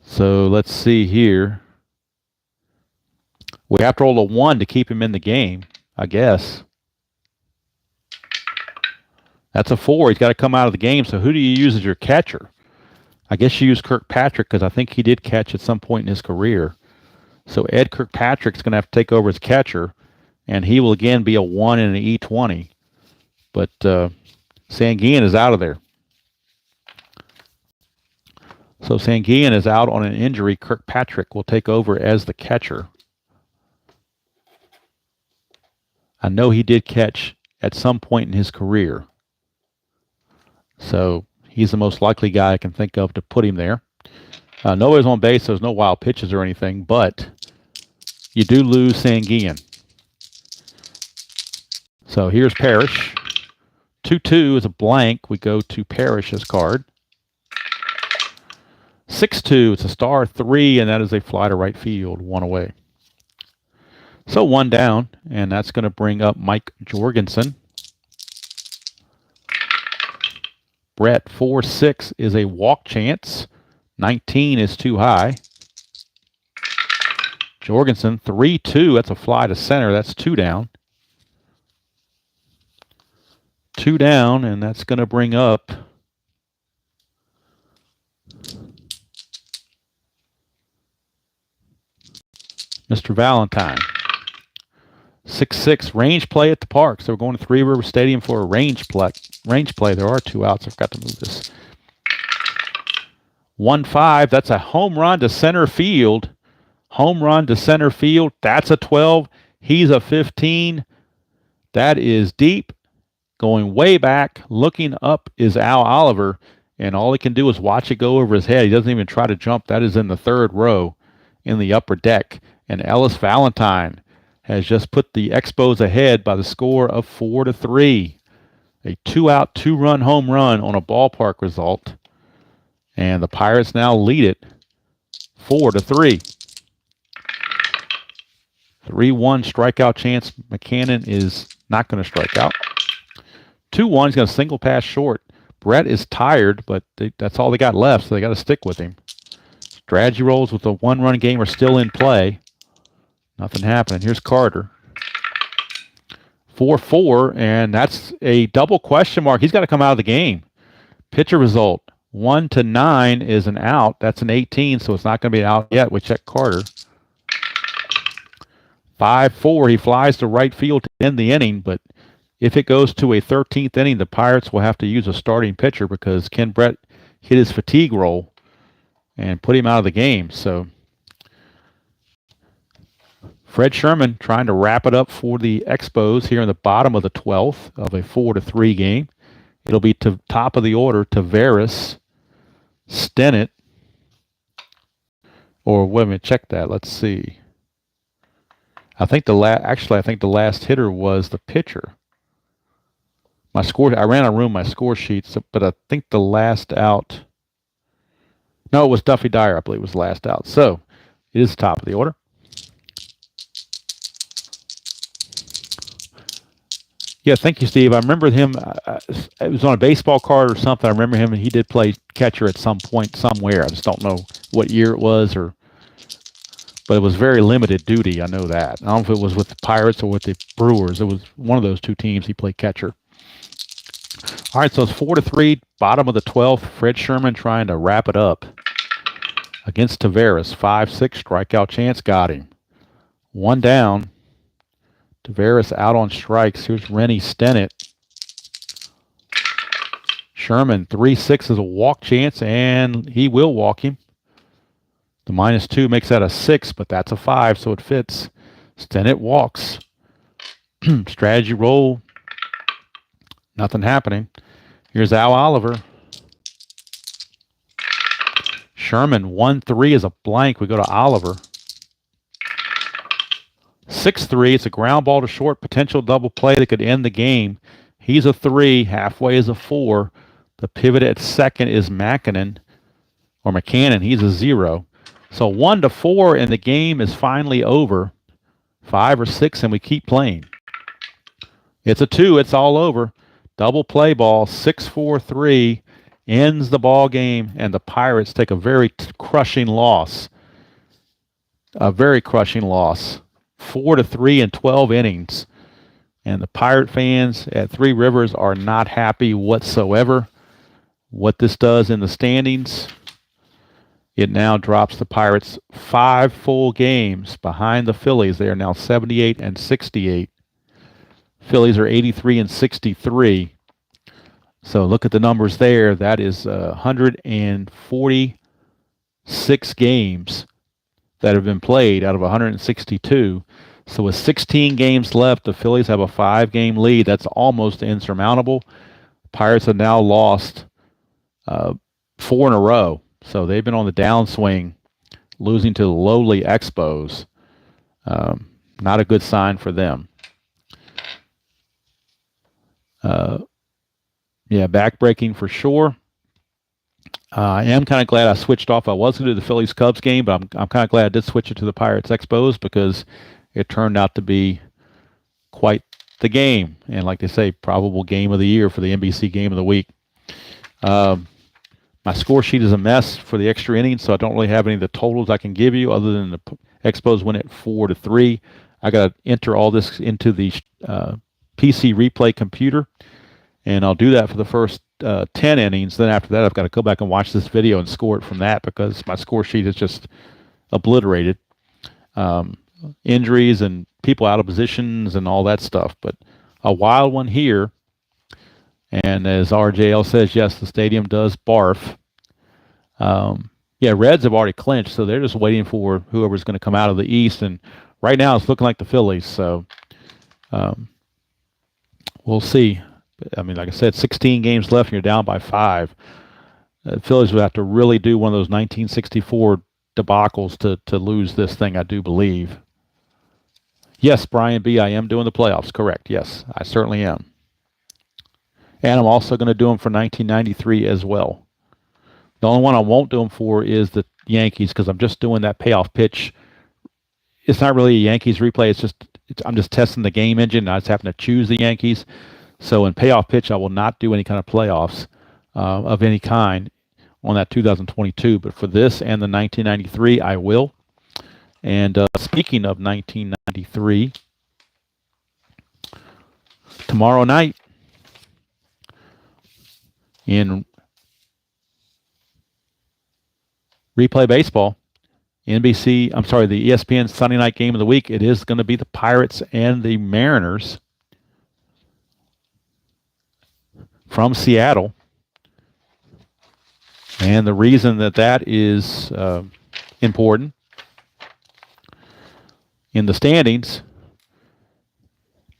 So let's see here. We have to roll a 1 to keep him in the game, I guess. That's a 4. He's got to come out of the game. So who do you use as your catcher? I guess you use Kirkpatrick because I think he did catch at some point in his career. So Ed Kirkpatrick's going to have to take over as catcher, and he will again be a 1 in an E20. But Sanguin is out of there. So Sanguin is out on an injury. Kirkpatrick will take over as the catcher. I know he did catch at some point in his career. So he's the most likely guy I can think of to put him there. Nobody's on base, so there's no wild pitches or anything, but you do lose Sanguin. So here's Parrish. 2-2 is a blank. We go to Parrish's card. 6-2, it's a star 3, and that is a fly to right field, 1 away. So 1 down, and that's going to bring up Mike Jorgensen. Brett, 4-6 is a walk chance. 19 is too high. Jorgensen, 3-2, that's a fly to center. That's 2 down. 2 down, and that's going to bring up Mr. Valentine. 6-6, range play at the park. So we're going to Three River Stadium for a range play. There are 2 outs. I forgot to move this. 1-5, that's a home run to center field. Home run to center field. That's a 12. He's a 15. That is deep. Going way back. Looking up is Al Oliver. And all he can do is watch it go over his head. He doesn't even try to jump. That is in the 3rd row in the upper deck. And Ellis Valentine has just put the Expos ahead by the score of 4-3. A 2-out, 2-run home run on a ballpark result. And the Pirates now lead it 4-3. 3-1 strikeout chance. McCannon is not going to strike out. 2-1, he's going to single pass short. Brett is tired, but that's all they got left, so they got to stick with him. Strategy rolls with the 1-run game are still in play. Nothing happening. Here's Carter. 4-4, and that's a double question mark. He's got to come out of the game. Pitcher result. 1-9 is an out. That's an 18, so it's not going to be an out yet. We check Carter. 5-4, he flies to right field to end the inning, but if it goes to a 13th inning, the Pirates will have to use a starting pitcher because Ken Brett hit his fatigue roll and put him out of the game. So Fred Sherman trying to wrap it up for the Expos here in the bottom of the 12th of a 4-3 game. It'll be to top of the order, Tavares, Stennett, or wait a minute, check that. Let's see. I think the last hitter was the pitcher. My score, I ran out of my score sheets, but I think the last out. No, it was Duffy Dyer, I believe, was last out. So it is top of the order. Yeah, thank you, Steve. I remember him. It was on a baseball card or something. I remember him, and he did play catcher at some point somewhere. I just don't know what year it was, but it was very limited duty. I know that. I don't know if it was with the Pirates or with the Brewers. It was one of those 2 teams he played catcher. All right, so it's 4-3, bottom of the 12th. Fred Sherman trying to wrap it up against Tavares. 5-6 strikeout chance, got him. 1 down. Tavares out on strikes. Here's Rennie Stennett. Sherman, 3-6 is a walk chance, and he will walk him. The -2 makes that a 6, but that's a 5, so it fits. Stennett walks. Strategy roll. Nothing happening. Here's Al Oliver. Sherman 1-3 is a blank. We go to Oliver. 6-3. It's a ground ball to short. Potential double play that could end the game. He's a 3. Halfway is a 4. The pivot at second is McCannon. He's a 0. So 1-4, and the game is finally over. 5 or 6, and we keep playing. It's a 2. It's all over. Double play ball. 6-4-3 ends the ball game, and the Pirates take a very crushing loss. A very crushing loss. 4-3 in 12 innings. And the Pirate fans at Three Rivers are not happy whatsoever. What this does in the standings, it now drops the Pirates 5 full games behind the Phillies. They are now 78 and 68. Phillies are 83 and 63. So look at the numbers there. That is 146 games that have been played out of 162. So with 16 games left, the Phillies have a 5-game lead. That's almost insurmountable. Pirates have now lost 4 in a row. So they've been on the downswing, losing to the lowly Expos. Not a good sign for them. Backbreaking for sure. I am kind of glad I switched off. I was going to do the Phillies-Cubs game, but I'm kind of glad I did switch it to the Pirates-Expos because it turned out to be quite the game. And like they say, probable game of the year for the NBC game of the week. My score sheet is a mess for the extra innings, so I don't really have any of the totals I can give you other than the Expos win it 4-3. I got to enter all this into the PC replay computer, and I'll do that for the first 10 innings. Then after that, I've got to go back and watch this video and score it from that because my score sheet is just obliterated. Injuries and people out of positions and all that stuff. But a wild one here. And as RJL says, yes, the stadium does barf. Reds have already clinched, so they're just waiting for whoever's going to come out of the East. And right now it's looking like the Phillies. So we'll see. I mean, like I said, 16 games left and you're down by 5. The Phillies would have to really do one of those 1964 debacles to lose this thing, I do believe. Yes, Brian B., I am doing the playoffs. Correct. Yes, I certainly am. And I'm also going to do them for 1993 as well. The only one I won't do them for is the Yankees because I'm just doing that payoff pitch. It's not really a Yankees replay. I'm just testing the game engine. I just happen to choose the Yankees. So in payoff pitch, I will not do any kind of playoffs of any kind on that 2022. But for this and the 1993, I will. And speaking of 1993, tomorrow night in replay baseball, the ESPN Sunday night game of the week, it is going to be the Pirates and the Mariners from Seattle. And the reason that is important, in the standings,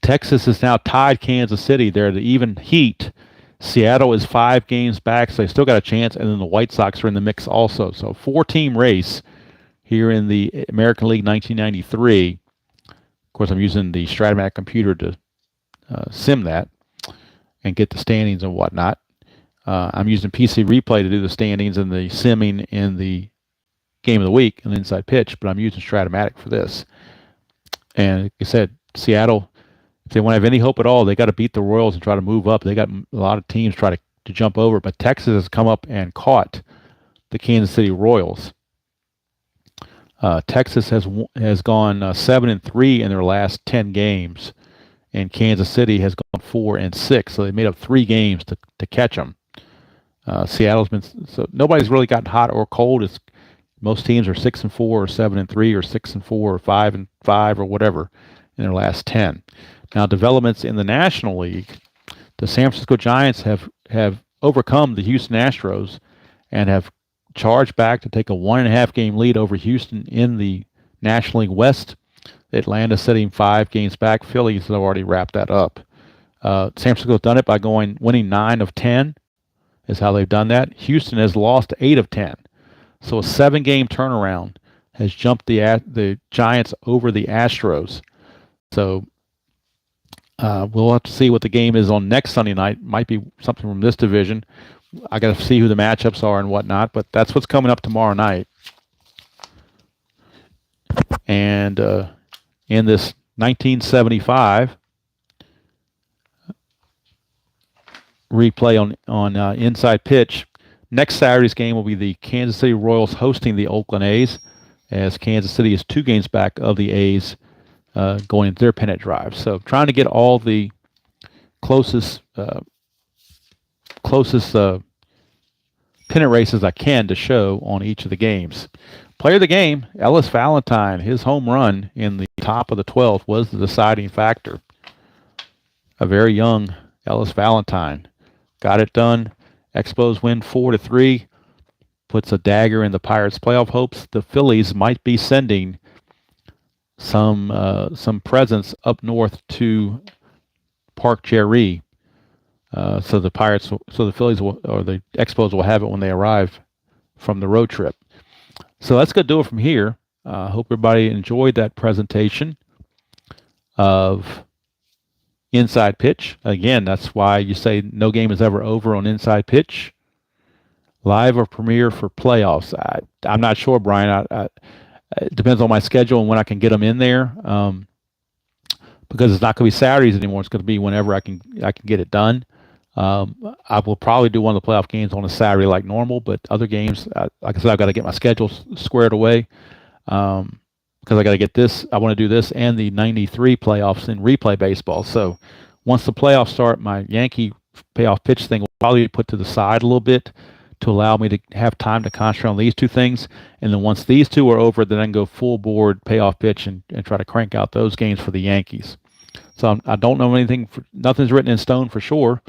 Texas is now tied Kansas City. They're the even heat. Seattle is 5 games back, so they still got a chance. And then the White Sox are in the mix also. So 4-team race here in the American League 1993. Of course, I'm using the Stratomatic computer to sim that and get the standings and whatnot. I'm using PC Replay to do the standings and the simming in the game of the week and the inside pitch, but I'm using Stratomatic for this. And like I said, Seattle, if they want to have any hope at all, they got to beat the Royals and try to move up. They got a lot of teams try to jump over, but Texas has come up and caught the Kansas City Royals. Texas has gone 7-3 in their last 10 games, and Kansas City has gone 4-6. So they made up 3 games to catch them. Seattle's been nobody's really gotten hot or cold. Most teams are 6-4 or 7-3 or 6-4 or 5-5 or whatever in their last 10. Now, developments in the National League, the San Francisco Giants have overcome the Houston Astros and have charged back to take a 1.5 game lead over Houston in the National League West. Atlanta sitting 5 games back. Phillies have already wrapped that up. San Francisco's done it by winning 9 of 10 is how they've done that. Houston has lost 8 of 10. So a 7-game turnaround has jumped the Giants over the Astros. So we'll have to see what the game is on next Sunday night. Might be something from this division. I got to see who the matchups are and whatnot, but that's what's coming up tomorrow night. And in this 1975 replay on Inside Pitch, next Saturday's game will be the Kansas City Royals hosting the Oakland A's, as Kansas City is 2 games back of the A's going into their pennant drive. So trying to get all the closest pennant races I can to show on each of the games. Player of the game, Ellis Valentine. His home run in the top of the 12th was the deciding factor. A very young Ellis Valentine got it done. Expos win 4-3. Puts a dagger in the Pirates' playoff hopes. The Phillies might be sending some presents up north to Park Jerry. So the Phillies or the Expos will have it when they arrive from the road trip. So that's going to do it from here. Hope everybody enjoyed that presentation of Inside Pitch. Again, that's why you say no game is ever over on Inside Pitch. Live or premiere for playoffs. I'm not sure, Brian. It depends on my schedule and when I can get them in there. Because it's not going to be Saturdays anymore. It's going to be whenever I can get it done. I will probably do one of the playoff games on a Saturday like normal, but other games, like I said, I've got to get my schedule squared away because I got to get this. I want to do this and the 93 playoffs in replay baseball. So once the playoffs start, my Yankee payoff pitch thing will probably be put to the side a little bit to allow me to have time to concentrate on these 2 things. And then once these 2 are over, then I can go full board payoff pitch and try to crank out those games for the Yankees. So I don't know anything. Nothing's written in stone for sure.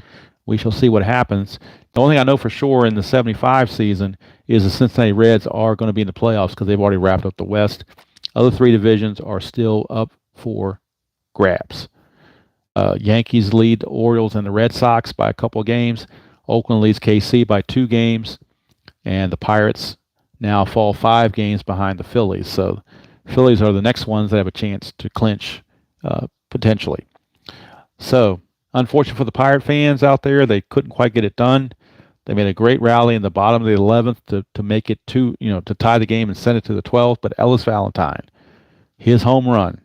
We shall see what happens. The only thing I know for sure in the 75 season is the Cincinnati Reds are going to be in the playoffs because they've already wrapped up the West. Other 3 divisions are still up for grabs. Yankees lead the Orioles and the Red Sox by a couple of games. Oakland leads KC by 2 games. And the Pirates now fall 5 games behind the Phillies. So Phillies are the next ones that have a chance to clinch potentially. So unfortunate for the Pirate fans out there, they couldn't quite get it done. They made a great rally in the bottom of the 11th to make it to tie the game and send it to the 12th. But Ellis Valentine, his home run,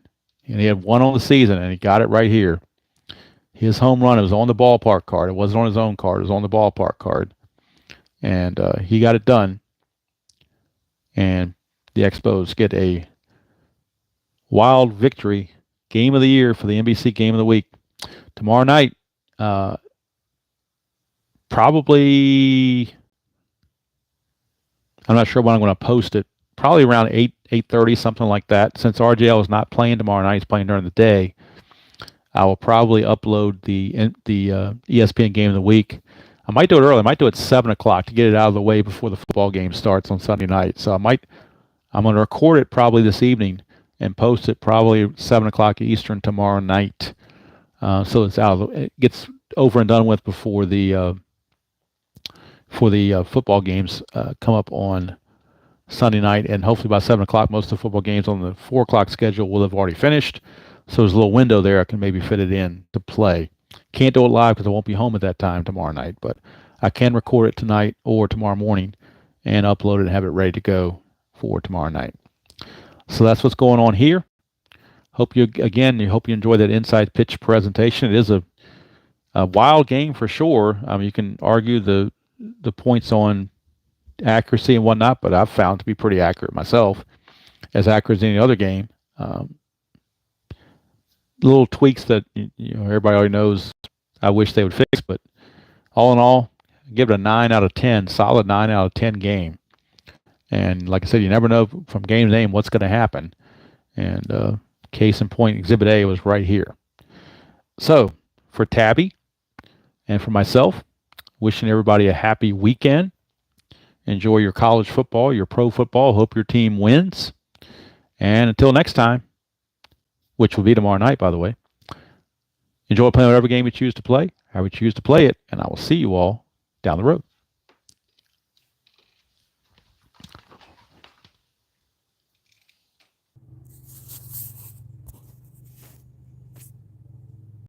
and he had 1 on the season, and he got it right here. His home run, it was on the ballpark card. It wasn't on his own card. It was on the ballpark card. And he got it done. And the Expos get a wild victory, game of the year for the NBC Game of the Week. Tomorrow night, probably, I'm not sure when I'm going to post it, probably around 8:30, something like that. Since RJL is not playing tomorrow night, he's playing during the day, I will probably upload the ESPN Game of the Week. I might do it early. I might do it at 7 o'clock to get it out of the way before the football game starts on Sunday night. So I'm going to record it probably this evening and post it probably 7 o'clock Eastern tomorrow night. So it gets over and done with before the football games come up on Sunday night, and hopefully by 7 o'clock, most of the football games on the 4 o'clock schedule will have already finished. So there's a little window there I can maybe fit it in to play. Can't do it live because I won't be home at that time tomorrow night, but I can record it tonight or tomorrow morning and upload it and have it ready to go for tomorrow night. So that's what's going on here. Hope you enjoy that Inside Pitch presentation. It is a wild game for sure. I mean, you can argue the points on accuracy and whatnot, but I've found to be pretty accurate myself, as accurate as any other game. Little tweaks that everybody already knows I wish they would fix, but all in all, give it a 9 out of 10, solid 9 out of 10 game. And like I said, you never know from game to game what's going to happen. And case in point, Exhibit A was right here. So, for Tabby and for myself, wishing everybody a happy weekend. Enjoy your college football, your pro football. Hope your team wins. And until next time, which will be tomorrow night, by the way, enjoy playing whatever game you choose to play, how you choose to play it, and I will see you all down the road.